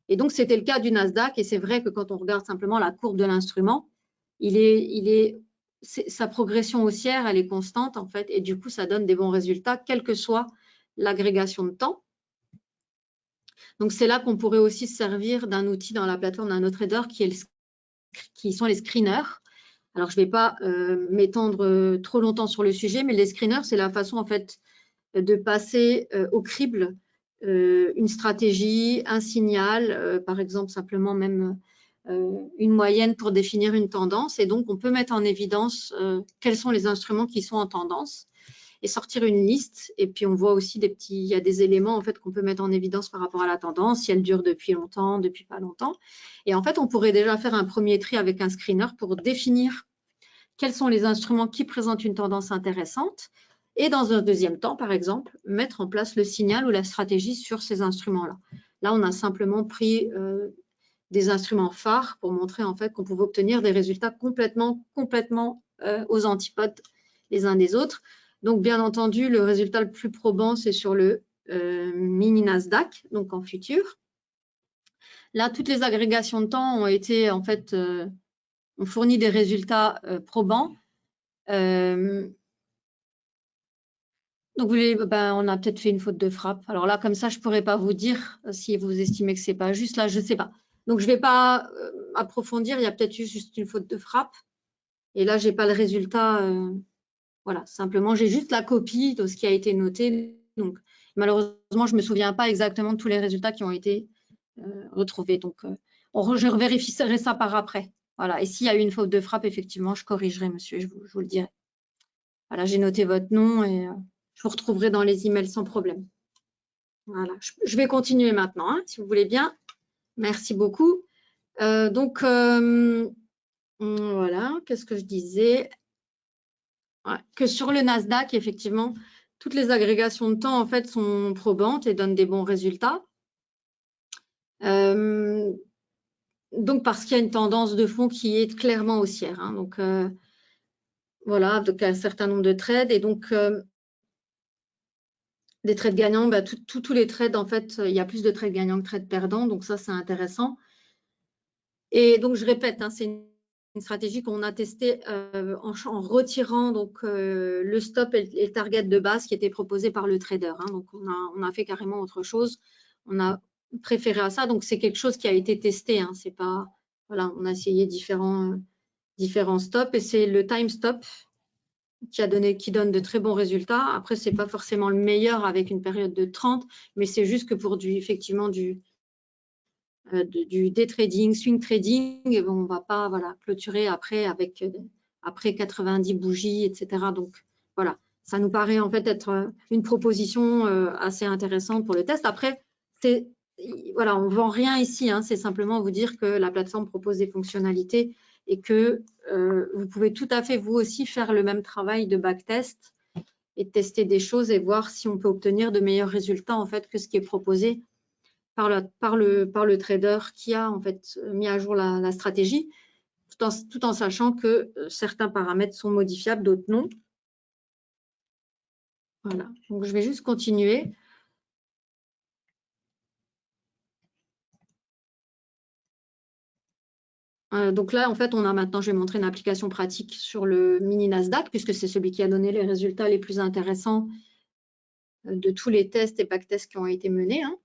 Et donc, c'était le cas du Nasdaq. Et c'est vrai que quand on regarde simplement la courbe de l'instrument, sa progression haussière, elle est constante en fait. Et du coup, ça donne des bons résultats, quelle que soit l'agrégation de temps. Donc, c'est là qu'on pourrait aussi se servir d'un outil dans la plateforme d'un autre trader qui sont les screeners. Alors, je ne vais pas m'étendre trop longtemps sur le sujet, mais les screeners, c'est la façon en fait de passer au crible une stratégie, un signal, par exemple simplement même une moyenne pour définir une tendance. Et donc, on peut mettre en évidence quels sont les instruments qui sont en tendance et sortir une liste. Et puis, on voit aussi il y a des éléments en fait qu'on peut mettre en évidence par rapport à la tendance, si elle dure depuis longtemps, depuis pas longtemps. Et en fait, on pourrait déjà faire un premier tri avec un screener pour définir quels sont les instruments qui présentent une tendance intéressante. Et dans un deuxième temps, par exemple, mettre en place le signal ou la stratégie sur ces instruments-là. Là, on a simplement pris des instruments phares pour montrer en fait qu'on pouvait obtenir des résultats complètement aux antipodes les uns des autres. Donc, bien entendu, le résultat le plus probant, c'est sur le mini Nasdaq, donc en futur. Là, toutes les agrégations de temps ont été en fait ont fourni des résultats probants. Donc, on a peut-être fait une faute de frappe. Alors là, comme ça, je ne pourrais pas vous dire si vous estimez que ce n'est pas juste. Là, je ne sais pas. Donc, je ne vais pas approfondir. Il y a peut-être juste une faute de frappe. Et là, je n'ai pas le résultat. Voilà, simplement, j'ai juste la copie de ce qui a été noté. Donc, malheureusement, je ne me souviens pas exactement de tous les résultats qui ont été retrouvés. Donc, je revérifierai ça par après. Voilà. Et s'il y a eu une faute de frappe, effectivement, je corrigerai, monsieur. Je vous le dirai. Voilà, j'ai noté votre nom et je vous retrouverai dans les emails sans problème. Voilà, je vais continuer maintenant, hein, si vous voulez bien. Merci beaucoup. Voilà, qu'est-ce que je disais? Ouais, que sur le Nasdaq, effectivement, toutes les agrégations de temps en fait sont probantes et donnent des bons résultats. Donc parce qu'il y a une tendance de fond qui est clairement haussière. Hein. Donc voilà, donc un certain nombre de trades et donc des trades gagnants, bah, tous les trades en fait, il y a plus de trades gagnants que de trades perdants, donc ça c'est intéressant. Et donc je répète, hein, c'est une stratégie qu'on a testée en retirant donc le stop et le target de base qui était proposé par le trader. Hein. Donc on a fait carrément autre chose. On a préféré à ça. Donc c'est quelque chose qui a été testé. Hein. C'est pas voilà, on a essayé différents stops et c'est le time stop qui donne de très bons résultats. Après c'est pas forcément le meilleur avec une période de 30, mais c'est juste que pour effectivement du day trading, swing trading, et on ne va pas voilà, clôturer après avec après 90 bougies, etc. Donc voilà, ça nous paraît en fait être une proposition assez intéressante pour le test. Après, voilà, on ne vend rien ici, hein, c'est simplement vous dire que la plateforme propose des fonctionnalités et que vous pouvez tout à fait vous aussi faire le même travail de backtest et tester des choses et voir si on peut obtenir de meilleurs résultats en fait que ce qui est proposé par le trader qui a en fait mis à jour la stratégie, tout en sachant que certains paramètres sont modifiables, d'autres non. Voilà, donc je vais juste continuer. Donc là, en fait, on a maintenant, je vais montrer une application pratique sur le mini Nasdaq, puisque c'est celui qui a donné les résultats les plus intéressants de tous les tests et backtests qui ont été menés. Hein.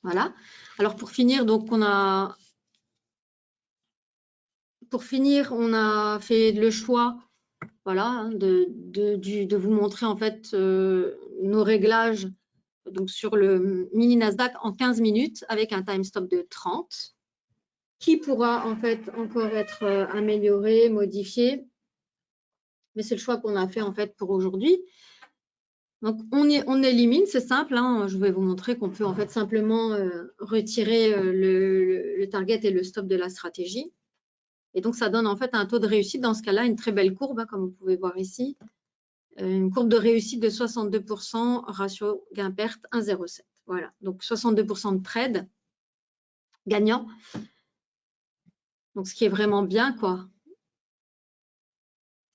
Voilà. Alors pour finir, donc on a fait le choix voilà, hein, de vous montrer en fait nos réglages donc sur le mini Nasdaq en 15 minutes avec un time stop de 30 qui pourra en fait encore être amélioré, modifié. Mais c'est le choix qu'on a fait en fait pour aujourd'hui. Donc on élimine, c'est simple. Hein, je vais vous montrer qu'on peut en fait simplement retirer le target et le stop de la stratégie. Et donc ça donne en fait un taux de réussite dans ce cas-là, une très belle courbe, hein, comme vous pouvez voir ici. Une courbe de réussite de 62%, ratio gain-perte 1,07. Voilà, donc 62% de trade gagnant. Donc, ce qui est vraiment bien, quoi.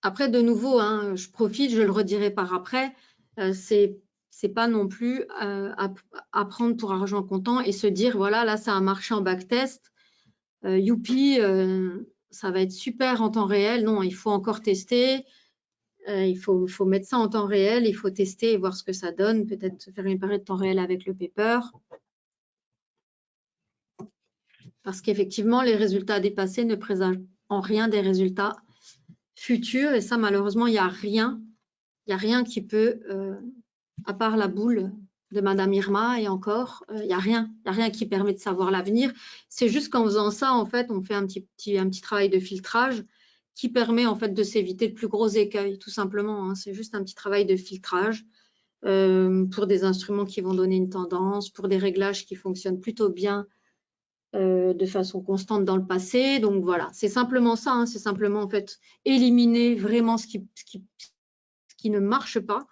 Après, de nouveau, hein, je profite, je le redirai par après, c'est pas non plus à prendre pour argent comptant et se dire, voilà, là, ça a marché en backtest, youpi, ça va être super en temps réel. Non, il faut encore tester. Il faut mettre ça en temps réel, il faut tester et voir ce que ça donne, peut-être faire une période de temps réel avec le paper. Parce qu'effectivement, les résultats dépassés ne présagent en rien des résultats futurs. Et ça, malheureusement, il n'y a rien qui peut, à part la boule de Madame Irma et encore, il n'y a rien qui permet de savoir l'avenir. C'est juste qu'en faisant ça, en fait, on fait un petit travail de filtrage qui permet en fait de s'éviter de plus gros écueils, tout simplement. Hein. C'est juste un petit travail de filtrage pour des instruments qui vont donner une tendance, pour des réglages qui fonctionnent plutôt bien de façon constante dans le passé. Donc voilà, c'est simplement ça. Hein. C'est simplement en fait éliminer vraiment ce qui ne marche pas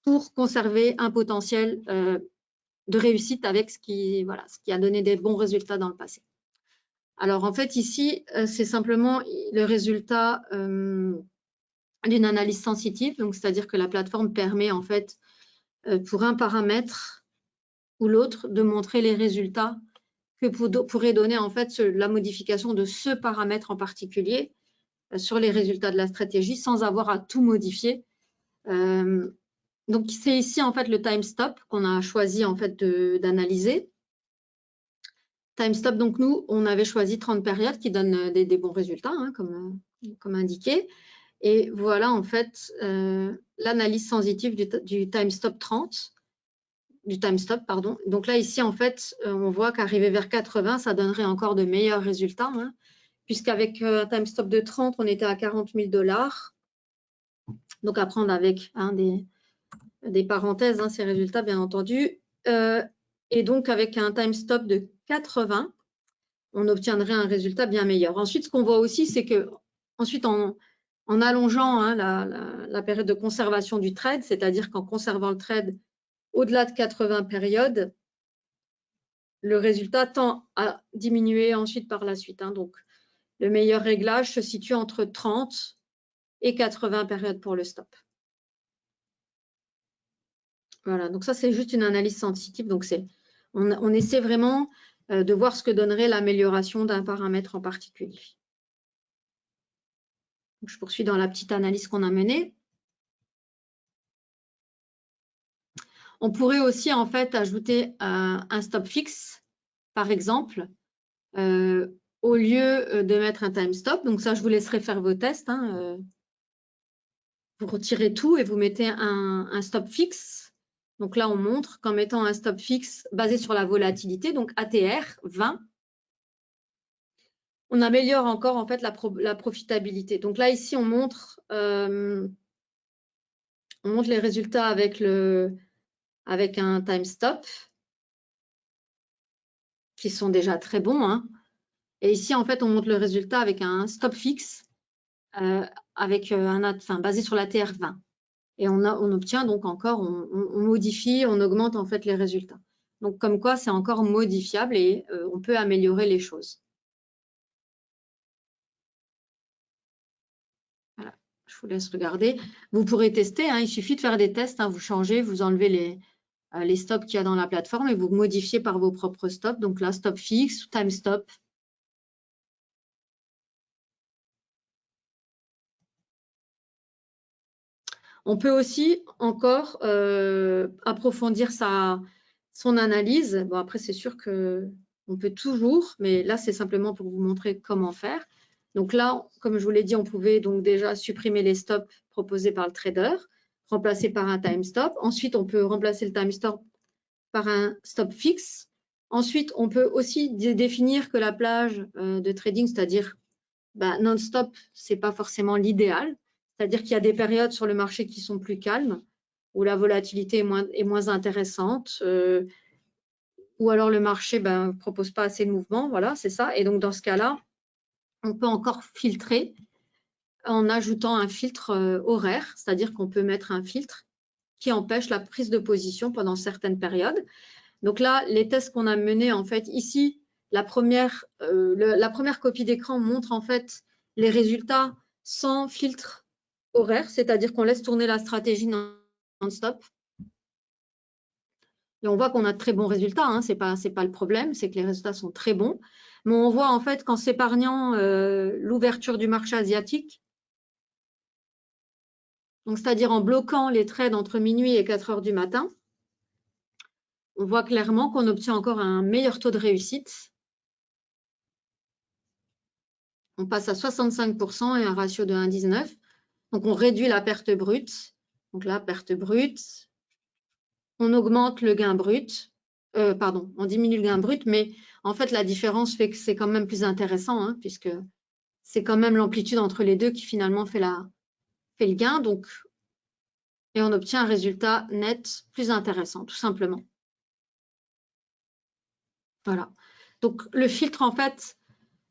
pour conserver un potentiel de réussite avec ce qui a donné des bons résultats dans le passé. Alors en fait ici, c'est simplement le résultat d'une analyse sensitive, donc c'est-à-dire que la plateforme permet en fait pour un paramètre ou l'autre de montrer les résultats que pourrait donner en fait la modification de ce paramètre en particulier sur les résultats de la stratégie sans avoir à tout modifier. Donc c'est ici en fait le time stop qu'on a choisi en fait d'analyser. Time stop, donc nous on avait choisi 30 périodes qui donnent des bons résultats hein, comme indiqué. Et voilà en fait l'analyse sensitive du time stop 30. Du time stop, pardon. Donc là, ici, en fait, on voit qu'arriver vers 80, ça donnerait encore de meilleurs résultats, hein, puisqu'avec un time stop de 30, on était à 40 000 $. Donc, à prendre avec hein, des parenthèses, hein, ces résultats, bien entendu. Et donc, avec un time stop de 80, on obtiendrait un résultat bien meilleur. Ensuite, ce qu'on voit aussi, c'est que ensuite, en allongeant hein, la période de conservation du trade, c'est-à-dire qu'en conservant le trade au-delà de 80 périodes, le résultat tend à diminuer ensuite par la suite. Hein. Donc, le meilleur réglage se situe entre 30 et 80 périodes pour le stop. Voilà, donc ça, c'est juste une analyse sensitive. Donc, on essaie vraiment de voir ce que donnerait l'amélioration d'un paramètre en particulier. Donc, je poursuis dans la petite analyse qu'on a menée. On pourrait aussi, en fait, ajouter un stop fixe, par exemple, au lieu de mettre un time stop. Donc, ça, je vous laisserai faire vos tests. Hein, vous retirez tout et vous mettez un stop fixe. Donc là, on montre qu'en mettant un stop fixe basé sur la volatilité, donc ATR 20, on améliore encore en fait la profitabilité. Donc là, ici, on montre les résultats avec un time stop qui sont déjà très bons. Hein. Et ici, en fait, on montre le résultat avec un stop fixe basé sur l'ATR 20. Et on obtient donc encore, on modifie, on augmente en fait les résultats. Donc comme quoi, c'est encore modifiable et on peut améliorer les choses. Voilà, je vous laisse regarder. Vous pourrez tester, hein, il suffit de faire des tests, hein, vous changez, vous enlevez les stops qu'il y a dans la plateforme et vous modifiez par vos propres stops. Donc là, stop fixe, time stop. On peut aussi encore approfondir son analyse. Bon, après, c'est sûr qu'on peut toujours, mais là, c'est simplement pour vous montrer comment faire. Donc là, comme je vous l'ai dit, on pouvait donc déjà supprimer les stops proposés par le trader, remplacer par un time stop. Ensuite, on peut remplacer le time stop par un stop fixe. Ensuite, on peut aussi définir que la plage de trading, c'est-à-dire non-stop, ce n'est pas forcément l'idéal. C'est-à-dire qu'il y a des périodes sur le marché qui sont plus calmes, où la volatilité est moins intéressante, ou alors le marché ne propose pas assez de mouvements. Voilà, c'est ça. Et donc, dans ce cas-là, on peut encore filtrer en ajoutant un filtre horaire, c'est-à-dire qu'on peut mettre un filtre qui empêche la prise de position pendant certaines périodes. Donc là, les tests qu'on a menés, en fait, ici, la première copie d'écran montre en fait les résultats sans filtre horaire, c'est-à-dire qu'on laisse tourner la stratégie non-stop. Et on voit qu'on a de très bons résultats, hein, c'est pas le problème, c'est que les résultats sont très bons. Mais on voit en fait qu'en s'épargnant l'ouverture du marché asiatique, donc c'est-à-dire en bloquant les trades entre minuit et 4 heures du matin, on voit clairement qu'on obtient encore un meilleur taux de réussite. On passe à 65% et un ratio de 1,19. Donc, on réduit la perte brute. Donc là, perte brute. On augmente le gain brut. On diminue le gain brut, mais en fait, la différence fait que c'est quand même plus intéressant, hein, puisque c'est quand même l'amplitude entre les deux qui finalement fait le gain. Donc, et on obtient un résultat net plus intéressant, tout simplement. Voilà. Donc, le filtre, en fait,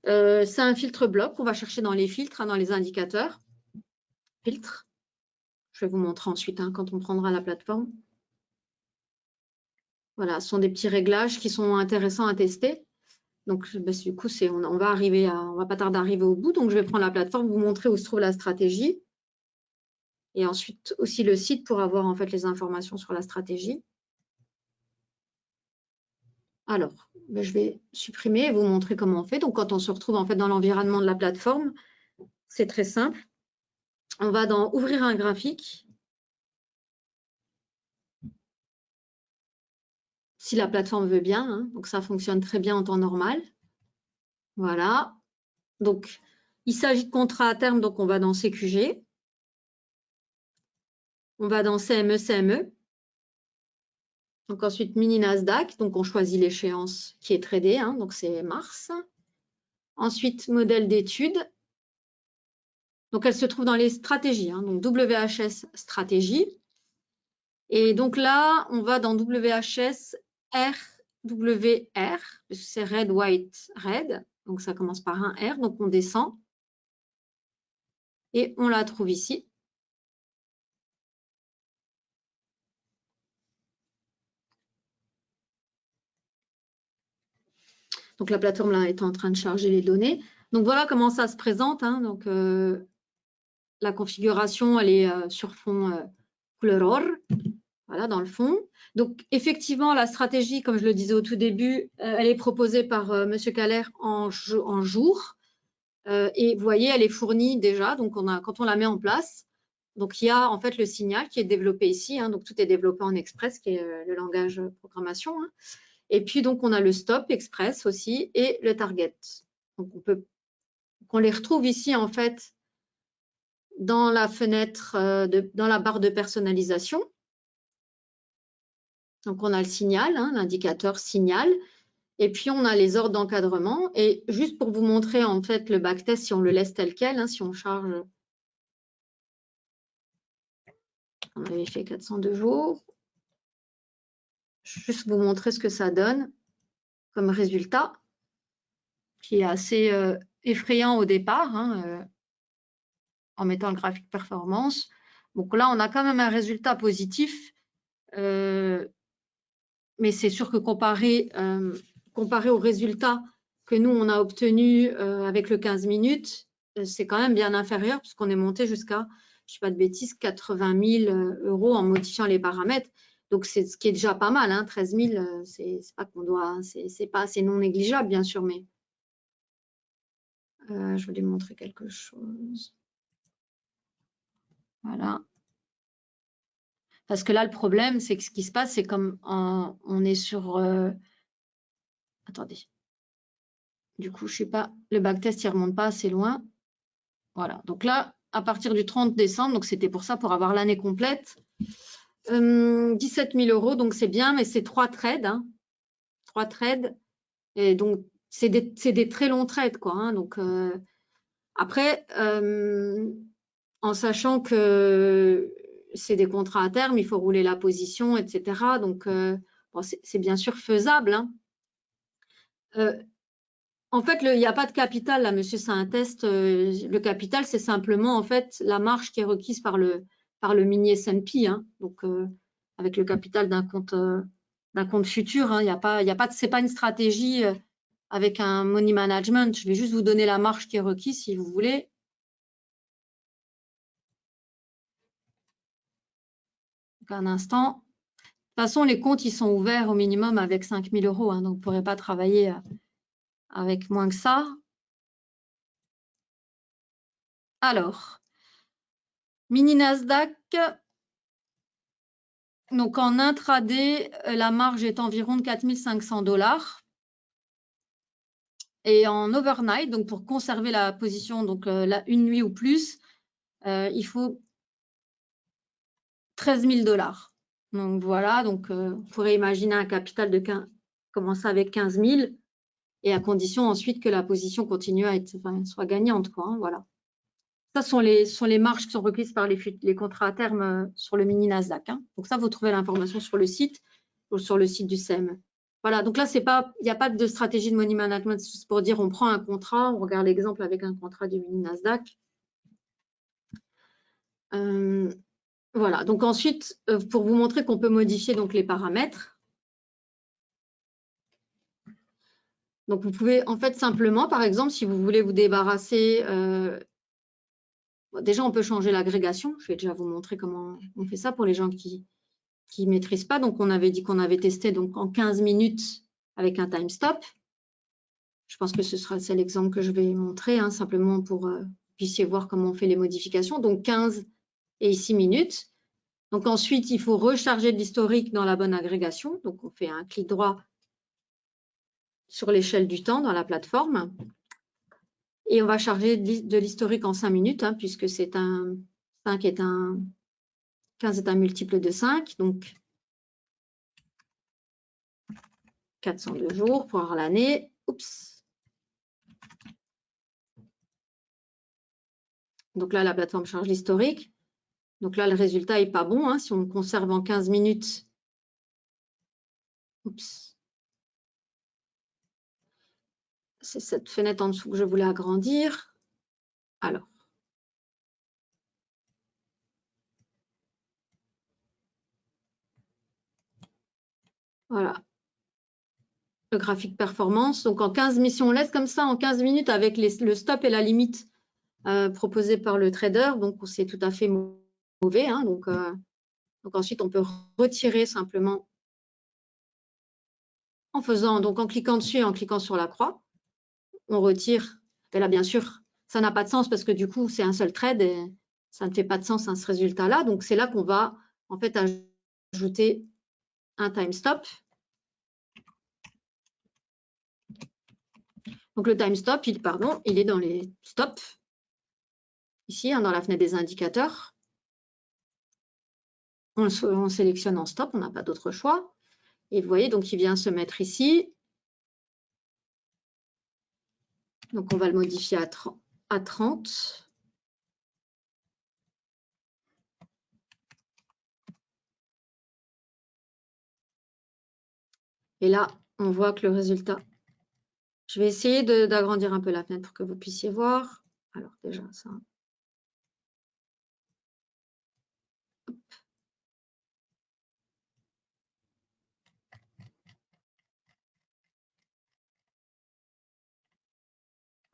c'est un filtre bloc. On va chercher dans les filtres, hein, dans les indicateurs. Filtre. Je vais vous montrer ensuite hein, quand on prendra la plateforme. Voilà, ce sont des petits réglages qui sont intéressants à tester. Donc, du coup, on va pas tarder à arriver au bout. Donc, je vais prendre la plateforme, vous montrer où se trouve la stratégie. Et ensuite, aussi le site pour avoir en fait les informations sur la stratégie. Alors, je vais supprimer et vous montrer comment on fait. Donc, quand on se retrouve en fait dans l'environnement de la plateforme, c'est très simple. On va dans Ouvrir un graphique. Si la plateforme veut bien, hein. Donc ça fonctionne très bien en temps normal. Voilà. Donc, il s'agit de contrats à terme, donc on va dans CQG. On va dans CME, CME. Donc ensuite, mini Nasdaq. Donc on choisit l'échéance qui est tradée, hein, donc c'est mars. Ensuite, modèle d'étude. Donc elle se trouve dans les stratégies, hein, donc WHS stratégie. Et donc là, on va dans WHS RWR, parce que c'est red, white, red. Donc, ça commence par un R. Donc, on descend et on la trouve ici. Donc, la plateforme là est en train de charger les données. Donc, voilà comment ça se présente. Hein. Donc, la configuration, elle est sur fond couleur or, voilà, dans le fond. Donc, effectivement, la stratégie, comme je le disais au tout début, elle est proposée par M. Kaller en jour. Et vous voyez, elle est fournie déjà. Donc, quand on la met en place, donc il y a en fait le signal qui est développé ici. Hein, donc, tout est développé en Express, qui est le langage programmation. Hein. Et puis, donc, on a le stop Express aussi et le target. Donc, on les retrouve ici, en fait, dans la fenêtre, dans la barre de personnalisation. Donc, on a le signal, hein, l'indicateur signal. Et puis, on a les ordres d'encadrement. Et juste pour vous montrer, en fait, le backtest, si on le laisse tel quel, hein, si on charge, on avait fait 402 jours. Juste vous montrer ce que ça donne comme résultat, qui est assez effrayant au départ, hein, en mettant le graphique performance. Donc là, on a quand même un résultat positif, mais c'est sûr que comparé au résultat que nous, on a obtenu avec le 15 minutes, c'est quand même bien inférieur, puisqu'on est monté jusqu'à, je ne dis pas de bêtises, 80 000 € en modifiant les paramètres. Donc, c'est ce qui est déjà pas mal, hein, 13 000, c'est pas qu'on doit, c'est non négligeable, bien sûr, mais je voulais montrer quelque chose. Voilà. Parce que là, le problème, c'est que ce qui se passe, c'est comme on est sur... attendez. Du coup, je ne sais pas, le backtest, il ne remonte pas assez loin. Voilà. Donc là, à partir du 30 décembre, donc c'était pour ça, pour avoir l'année complète, 17 000 €, donc c'est bien, mais c'est 3 trades. Hein, 3 trades. Et donc, c'est des très longs trades, quoi. Hein, donc, après, en sachant que c'est des contrats à terme, il faut rouler la position, etc. Donc, bon, c'est bien sûr faisable. Hein. En fait, il n'y a pas de capital, là, monsieur, c'est un test. Le capital, c'est simplement, en fait, la marge qui est requise par le mini S&P. Hein. Donc, avec le capital d'un compte futur, hein, c'est pas une stratégie avec un money management. Je vais juste vous donner la marge qui est requise, si vous voulez. Donc, un instant. De toute façon, les comptes, ils sont ouverts au minimum avec 5 000 €. Hein, donc, vous ne pourrez pas travailler avec moins que ça. Alors, mini Nasdaq. Donc, en intraday, la marge est environ de 4 500 $. Et en overnight, donc pour conserver la position, donc une nuit ou plus, il faut 13 000 $. Donc, voilà. Donc, vous pourrez imaginer un capital de commencer avec 15 000 et à condition ensuite que la position continue à être, soit gagnante, quoi. Hein, voilà. Ça sont les marges qui sont requises par les contrats à terme sur le mini Nasdaq. Hein. Donc, ça, vous trouvez l'information sur le site ou sur le site du SEM. Voilà, donc là, il n'y a pas de stratégie de money management, c'est juste pour dire on prend un contrat, on regarde l'exemple avec un contrat du mini Nasdaq. Voilà, donc ensuite, pour vous montrer qu'on peut modifier donc, les paramètres. Donc, vous pouvez en fait simplement, par exemple, si vous voulez vous débarrasser, déjà, on peut changer l'agrégation. Je vais déjà vous montrer comment on fait ça pour les gens qui ne maîtrisent pas. Donc, on avait dit qu'on avait testé donc, en 15 minutes avec un time stop. Je pense que c'est l'exemple que je vais montrer, hein, simplement pour que vous puissiez voir comment on fait les modifications. Donc, 15 et 6 minutes. Donc, ensuite, il faut recharger de l'historique dans la bonne agrégation. Donc, on fait un clic droit sur l'échelle du temps dans la plateforme. Et on va charger de l'historique en 5 minutes, hein, puisque c'est 15 est un multiple de 5. Donc, 402 jours pour avoir l'année. Oups. Donc là, la plateforme charge l'historique. Donc là, le résultat n'est pas bon. Hein, si on conserve en 15 minutes. Oups. c'est cette fenêtre en dessous que je voulais agrandir. Alors, voilà, le graphique performance. Donc, en 15 minutes, si on laisse comme ça en 15 minutes avec le stop et la limite proposée par le trader, donc c'est tout à fait mauvais. Hein, donc ensuite, on peut retirer simplement en cliquant dessus et en cliquant sur la croix. On retire. Et là, bien sûr, ça n'a pas de sens parce que du coup, c'est un seul trade et ça ne fait pas de sens ce résultat-là. Donc, c'est là qu'on va en fait ajouter un time stop. Donc, le time stop, il est dans les stops, ici, hein, dans la fenêtre des indicateurs. On sélectionne en stop, on n'a pas d'autre choix. Et vous voyez, donc, il vient se mettre ici. Donc, on va le modifier à 30. Et là, on voit que le résultat... Je vais essayer d'agrandir un peu la fenêtre pour que vous puissiez voir. Alors, déjà, ça...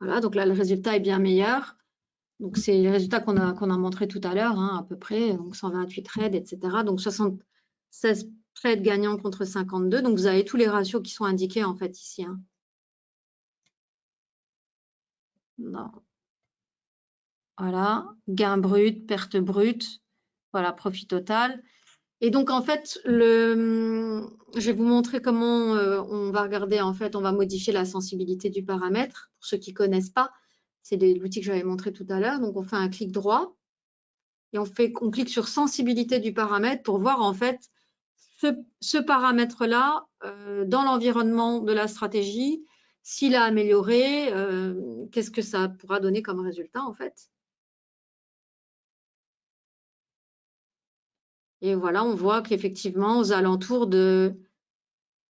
Voilà, donc là, le résultat est bien meilleur. Donc, c'est les résultats qu'on a montré tout à l'heure, hein, à peu près. Donc, 128 trades, etc. Donc, 76 trades gagnants contre 52. Donc, vous avez tous les ratios qui sont indiqués, en fait, ici. Hein. Non. Voilà, gain brut, perte brute. Voilà, profit total. Et donc, en fait, je vais vous montrer comment on va regarder, en fait, on va modifier la sensibilité du paramètre. Pour ceux qui ne connaissent pas, c'est l'outil que j'avais montré tout à l'heure. Donc, on fait un clic droit et on clique sur sensibilité du paramètre pour voir, en fait, ce paramètre-là dans l'environnement de la stratégie, s'il a amélioré, qu'est-ce que ça pourra donner comme résultat, en fait. Et voilà, on voit qu'effectivement, aux alentours de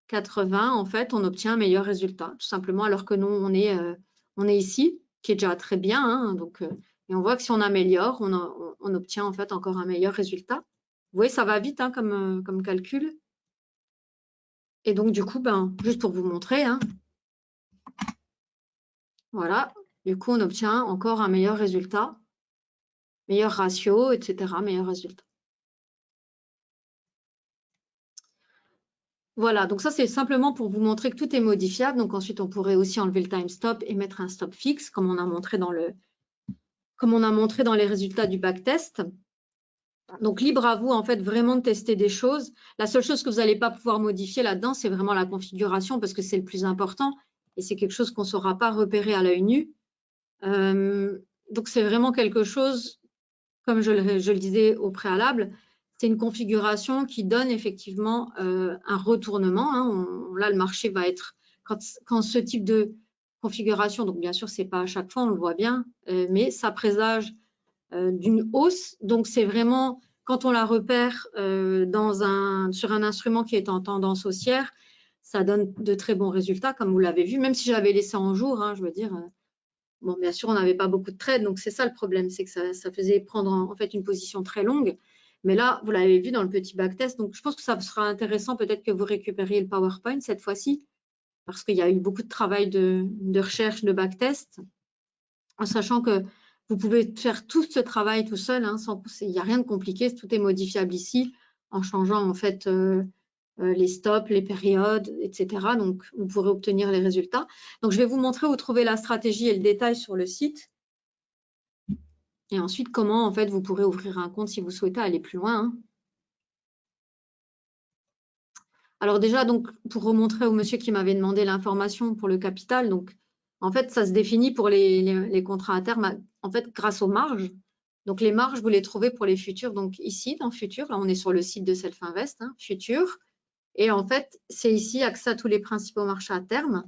80, en fait, on obtient un meilleur résultat, tout simplement, alors que nous, on est ici, qui est déjà très bien. Hein, donc, et on voit que si on améliore, on obtient en fait encore un meilleur résultat. Vous voyez, ça va vite hein, comme calcul. Et donc, du coup, juste pour vous montrer, hein, voilà, du coup, on obtient encore un meilleur résultat, meilleur ratio, etc., meilleur résultat. Voilà, donc ça, c'est simplement pour vous montrer que tout est modifiable. Donc ensuite, on pourrait aussi enlever le time stop et mettre un stop fixe, comme on a montré dans les résultats du backtest. Donc, libre à vous, en fait, vraiment de tester des choses. La seule chose que vous n'allez pas pouvoir modifier là-dedans, c'est vraiment la configuration parce que c'est le plus important et c'est quelque chose qu'on ne saura pas repérer à l'œil nu. Donc, c'est vraiment quelque chose, comme je le disais au préalable, c'est une configuration qui donne effectivement un retournement. Hein. Là, le marché va être, quand ce type de configuration, donc bien sûr, ce n'est pas à chaque fois, on le voit bien, mais ça présage d'une hausse. Donc, c'est vraiment, quand on la repère sur un instrument qui est en tendance haussière, ça donne de très bons résultats, comme vous l'avez vu, même si j'avais laissé en jour, hein, je veux dire. Bon, bien sûr, on n'avait pas beaucoup de trades, donc c'est ça le problème, c'est que ça faisait prendre en fait une position très longue. Mais là, vous l'avez vu dans le petit backtest, donc je pense que ça sera intéressant peut-être que vous récupériez le PowerPoint cette fois-ci, parce qu'il y a eu beaucoup de travail de recherche de backtest, en sachant que vous pouvez faire tout ce travail tout seul, hein, il n'y a rien de compliqué, tout est modifiable ici, en changeant en fait les stops, les périodes, etc. Donc, vous pourrez obtenir les résultats. Donc, je vais vous montrer où trouver la stratégie et le détail sur le site. Et ensuite, comment, en fait, vous pourrez ouvrir un compte si vous souhaitez aller plus loin. Hein. Alors déjà, donc, pour remontrer au monsieur qui m'avait demandé l'information pour le capital, donc, en fait, ça se définit pour les contrats à terme, en fait, grâce aux marges. Donc, les marges, vous les trouvez pour les futurs. Donc, ici, dans Futur, là, on est sur le site de Self-Invest, hein, Futur. Et en fait, c'est ici accès à tous les principaux marchés à terme.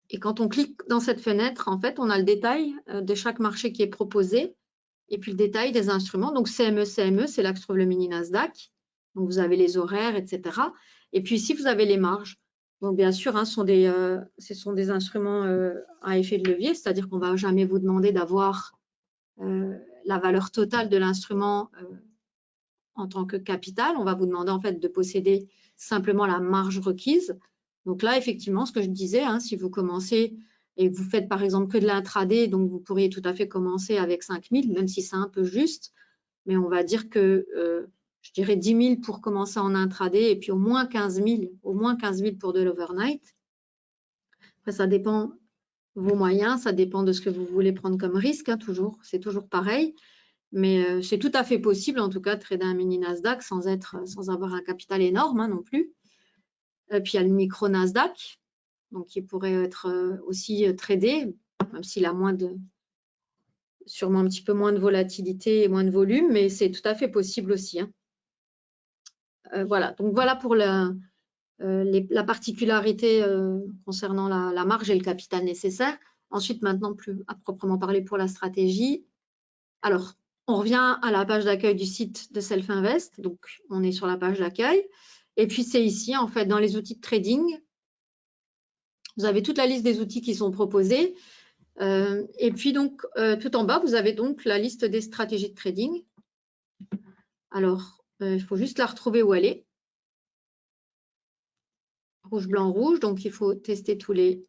Et quand on clique dans cette fenêtre, en fait, on a le détail de chaque marché qui est proposé et puis le détail des instruments. Donc, CME, c'est là que se trouve le mini Nasdaq. Donc, vous avez les horaires, etc. Et puis ici, vous avez les marges. Donc, bien sûr, hein, ce sont des instruments à effet de levier, c'est-à-dire qu'on ne va jamais vous demander d'avoir la valeur totale de l'instrument en tant que capital. On va vous demander en fait de posséder simplement la marge requise. Donc là, effectivement, ce que je disais, hein, si vous commencez et que vous faites par exemple que de l'intraday, donc vous pourriez tout à fait commencer avec 5 000, même si c'est un peu juste, mais on va dire que je dirais 10 000 pour commencer en intraday et puis au moins 15 000 pour de l'overnight. Après, ça dépend vos moyens, ça dépend de ce que vous voulez prendre comme risque, hein, toujours, c'est toujours pareil. Mais c'est tout à fait possible, en tout cas, de trader un mini Nasdaq sans avoir un capital énorme, hein, non plus. Puis il y a le micro Nasdaq, donc qui pourrait être aussi tradé, même s'il a sûrement un petit peu moins de volatilité et moins de volume, mais c'est tout à fait possible aussi, hein. Voilà, donc voilà pour la particularité concernant la marge et le capital nécessaire. Ensuite, maintenant, plus à proprement parler pour la stratégie. Alors, on revient à la page d'accueil du site de Self-Invest. Donc, on est sur la page d'accueil. Et puis, c'est ici, en fait, dans les outils de trading. Vous avez toute la liste des outils qui sont proposés. Et puis, donc, tout en bas, vous avez donc la liste des stratégies de trading. Alors, il faut juste la retrouver où elle est. Rouge, blanc, rouge. Donc, il faut tester tous les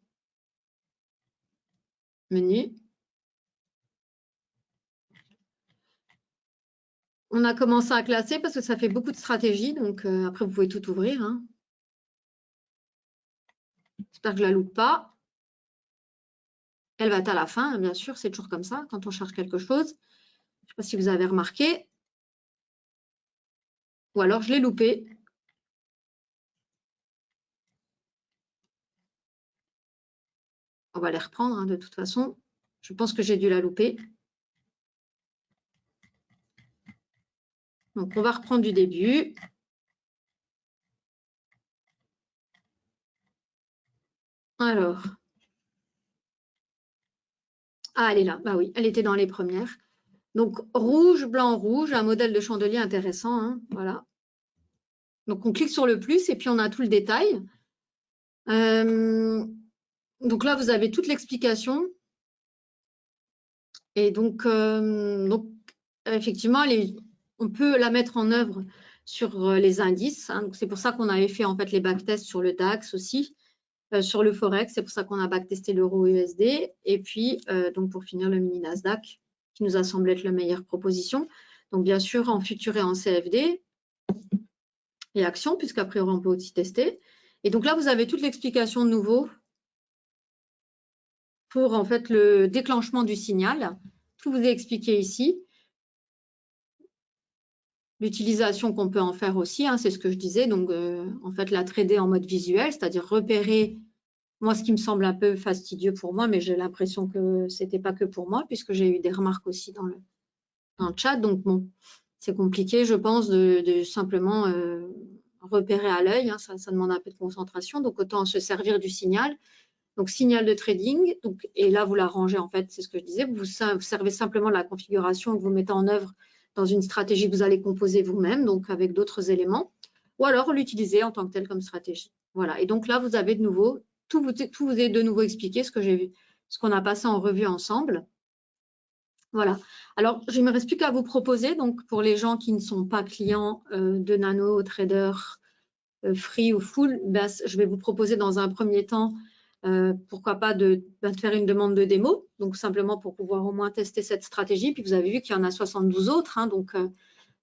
menus. On a commencé à classer parce que ça fait beaucoup de stratégies. Donc, après, vous pouvez tout ouvrir, hein. J'espère que je ne la loupe pas. Elle va être à la fin, bien sûr, c'est toujours comme ça quand on cherche quelque chose. Je ne sais pas si vous avez remarqué. Ou alors, je l'ai loupé. On va les reprendre, hein, de toute façon. Je pense que j'ai dû la louper. Donc, on va reprendre du début. Alors. Ah, elle est là. Bah oui, elle était dans les premières. Donc, rouge, blanc, rouge, un modèle de chandelier intéressant, hein, voilà. Donc, on clique sur le plus et puis on a tout le détail. Donc là, vous avez toute l'explication. Et donc effectivement, on peut la mettre en œuvre sur les indices, hein. C'est pour ça qu'on avait fait en fait les backtests sur le DAX aussi, sur le Forex. C'est pour ça qu'on a backtesté l'euro USD. Et puis, donc pour finir, le mini Nasdaq, qui nous a semblé être la meilleure proposition. Donc, bien sûr, en futur et en CFD et actions, puisqu'à priori, on peut aussi tester. Et donc là, vous avez toute l'explication de nouveau pour en fait le déclenchement du signal. Tout vous est expliqué ici. L'utilisation qu'on peut en faire aussi, hein, c'est ce que je disais. Donc, en fait, la trader en mode visuel, c'est-à-dire repérer, moi, ce qui me semble un peu fastidieux pour moi, mais j'ai l'impression que ce n'était pas que pour moi, puisque j'ai eu des remarques aussi dans le chat. Donc, bon, c'est compliqué, je pense, de simplement repérer à l'œil, hein, ça demande un peu de concentration. Donc, autant se servir du signal. Donc, signal de trading. Donc, et là, vous l'arrangez, en fait, c'est ce que je disais. Vous servez simplement la configuration que vous mettez en œuvre dans une stratégie que vous allez composer vous-même, donc avec d'autres éléments, ou alors l'utiliser en tant que tel comme stratégie. Voilà. Et donc là, vous avez de nouveau, tout vous est de nouveau expliqué, ce qu'on a passé en revue ensemble. Voilà. Alors, il ne me reste plus qu'à vous proposer, donc pour les gens qui ne sont pas clients de Nano, Trader, Free ou Full, ben, je vais vous proposer dans un premier temps, pourquoi pas de faire une demande de démo, donc simplement pour pouvoir au moins tester cette stratégie. Puis vous avez vu qu'il y en a 72 autres, hein, donc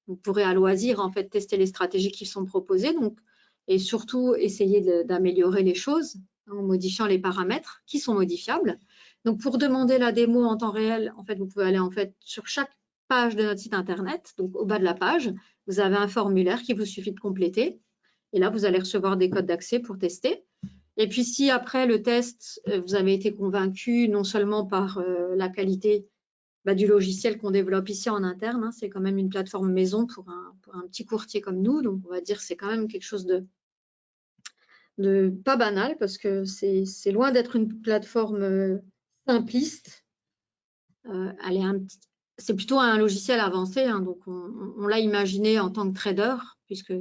vous pourrez à loisir en fait tester les stratégies qui sont proposées, donc, et surtout essayer d'améliorer les choses, hein, en modifiant les paramètres qui sont modifiables. Donc pour demander la démo en temps réel, en fait, vous pouvez aller en fait sur chaque page de notre site internet, donc au bas de la page, vous avez un formulaire qu'il vous suffit de compléter. Et là, vous allez recevoir des codes d'accès pour tester. Et puis, si après le test, vous avez été convaincu non seulement par la qualité du logiciel qu'on développe ici en interne, hein, c'est quand même une plateforme maison pour un petit courtier comme nous. Donc, on va dire que c'est quand même quelque chose de pas banal parce que c'est loin d'être une plateforme simpliste. C'est plutôt un logiciel avancé, hein, donc on l'a imaginé en tant que trader, puisque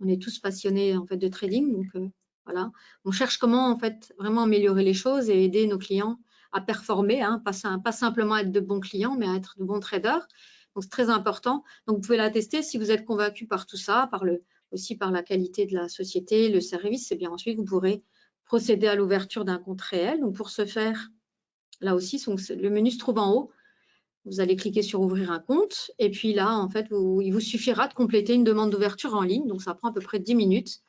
on est tous passionnés en fait de trading. Donc Voilà. On cherche comment en fait vraiment améliorer les choses et aider nos clients à performer, hein, pas simplement à être de bons clients, mais à être de bons traders. Donc, c'est très important. Donc, vous pouvez la tester si vous êtes convaincu par tout ça, aussi par la qualité de la société, le service. Et bien ensuite, vous pourrez procéder à l'ouverture d'un compte réel. Donc, pour ce faire, là aussi, le menu se trouve en haut. Vous allez cliquer sur ouvrir un compte. Et puis là, en fait, il vous suffira de compléter une demande d'ouverture en ligne. Donc, ça prend à peu près 10 minutes.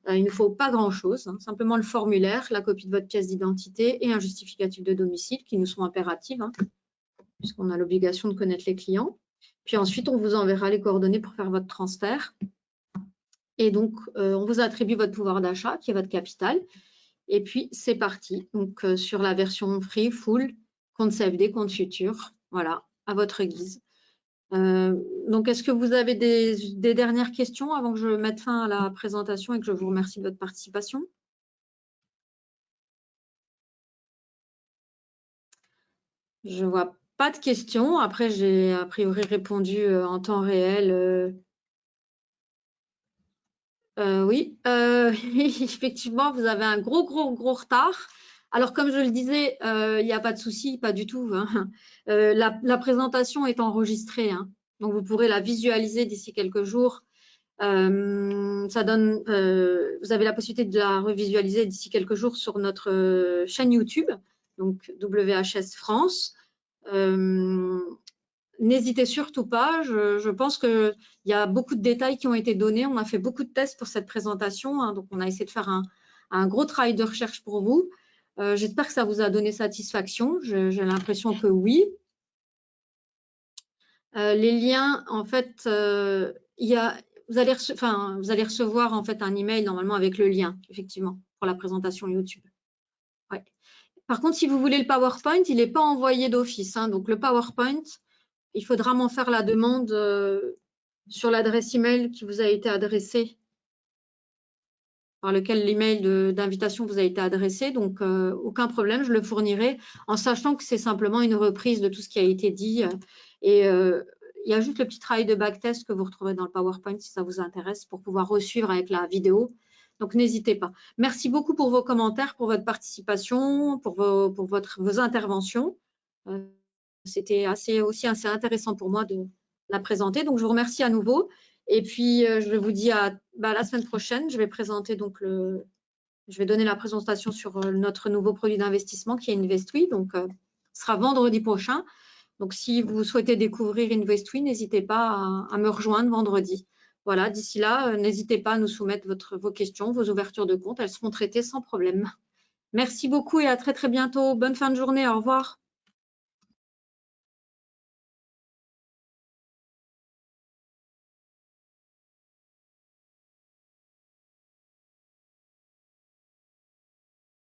Il ne faut pas grand-chose, hein, simplement le formulaire, la copie de votre pièce d'identité et un justificatif de domicile qui nous sont impératifs, hein, puisqu'on a l'obligation de connaître les clients. Puis ensuite, on vous enverra les coordonnées pour faire votre transfert. Et donc, on vous attribue votre pouvoir d'achat, qui est votre capital. Et puis, c'est parti. Donc, sur la version free, full, compte CFD, compte futur. Voilà, à votre guise. Donc, est-ce que vous avez des dernières questions avant que je mette fin à la présentation et que je vous remercie de votre participation? Je ne vois pas de questions. Après, j'ai a priori répondu en temps réel. Oui, effectivement, vous avez un gros retard. Alors, comme je le disais, il n'y a pas de souci, pas du tout, hein. La présentation est enregistrée, hein, donc vous pourrez la visualiser d'ici quelques jours. Vous avez la possibilité de la revisualiser d'ici quelques jours sur notre chaîne YouTube, donc WHS France. N'hésitez surtout pas, je pense qu'il y a beaucoup de détails qui ont été donnés. On a fait beaucoup de tests pour cette présentation, hein, donc on a essayé de faire un gros travail de recherche pour vous. J'espère que ça vous a donné satisfaction. J'ai l'impression que oui. Les liens, en fait, vous allez recevoir en fait un email normalement avec le lien, effectivement, pour la présentation YouTube. Ouais. Par contre, si vous voulez le PowerPoint, il n'est pas envoyé d'office, hein, donc le PowerPoint, il faudra m'en faire la demande sur l'adresse email qui vous a été adressée, par lequel l'email d'invitation vous a été adressé. Donc, aucun problème, je le fournirai en sachant que c'est simplement une reprise de tout ce qui a été dit. Et il y a juste le petit travail de backtest que vous retrouverez dans le PowerPoint si ça vous intéresse pour pouvoir resuivre avec la vidéo. Donc, n'hésitez pas. Merci beaucoup pour vos commentaires, pour votre participation, pour vos interventions. C'était aussi assez intéressant pour moi de la présenter. Donc, je vous remercie à nouveau. Et puis, je vous dis à la semaine prochaine. Je vais présenter donc je vais donner la présentation sur notre nouveau produit d'investissement qui est InvestWe. Donc, ce sera vendredi prochain. Donc, si vous souhaitez découvrir InvestWe, n'hésitez pas à me rejoindre vendredi. Voilà, d'ici là, n'hésitez pas à nous soumettre vos questions, vos ouvertures de compte. Elles seront traitées sans problème. Merci beaucoup et à très bientôt. Bonne fin de journée. Au revoir.